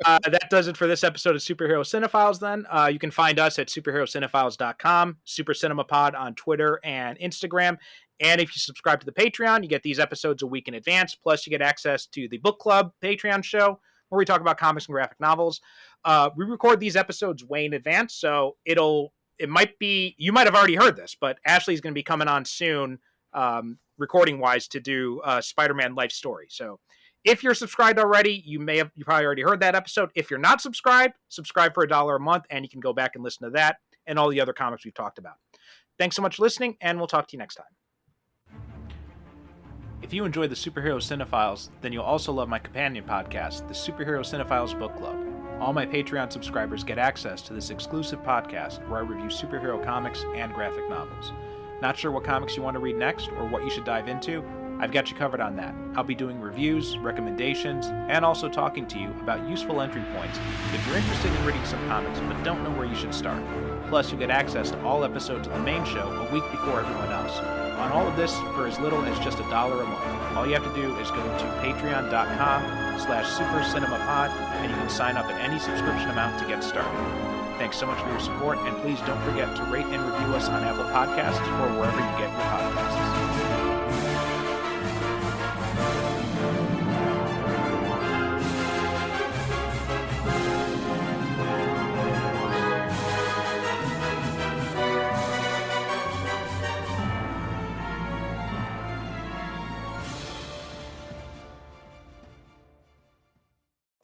that does it for this episode of Superhero Cinephiles then. You can find us at superherocinephiles.com, Super Cinema Pod on Twitter and Instagram. And if you subscribe to the Patreon, you get these episodes a week in advance. Plus, you get access to the Book Club Patreon show where we talk about comics and graphic novels. We record these episodes way in advance, so it might be, you might have already heard this, but Ashley's going to be coming on soon, recording wise, to do Spider-Man Life Story. So if you're subscribed already, you probably already heard that episode. If you're not subscribed, subscribe for $1 a month, and you can go back and listen to that and all the other comics we've talked about. Thanks so much for listening, and we'll talk to you next time. If you enjoy the Superhero Cinephiles, then you'll also love my companion podcast, the Superhero Cinephiles Book Club. All my Patreon subscribers get access to this exclusive podcast where I review superhero comics and graphic novels. Not sure what comics you want to read next or what you should dive into? I've got you covered on that. I'll be doing reviews, recommendations, and also talking to you about useful entry points if you're interested in reading some comics but don't know where you should start. Plus, you'll get access to all episodes of the main show a week before everyone else. On all of this for as little as just $1 a month. All you have to do is go to patreon.com/supercinemapod and you can sign up at any subscription amount to get started. Thanks so much for your support, and please don't forget to rate and review us on Apple Podcasts or wherever you get your podcasts.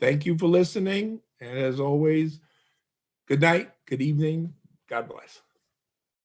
Thank you for listening. And as always, good night, good evening. God bless.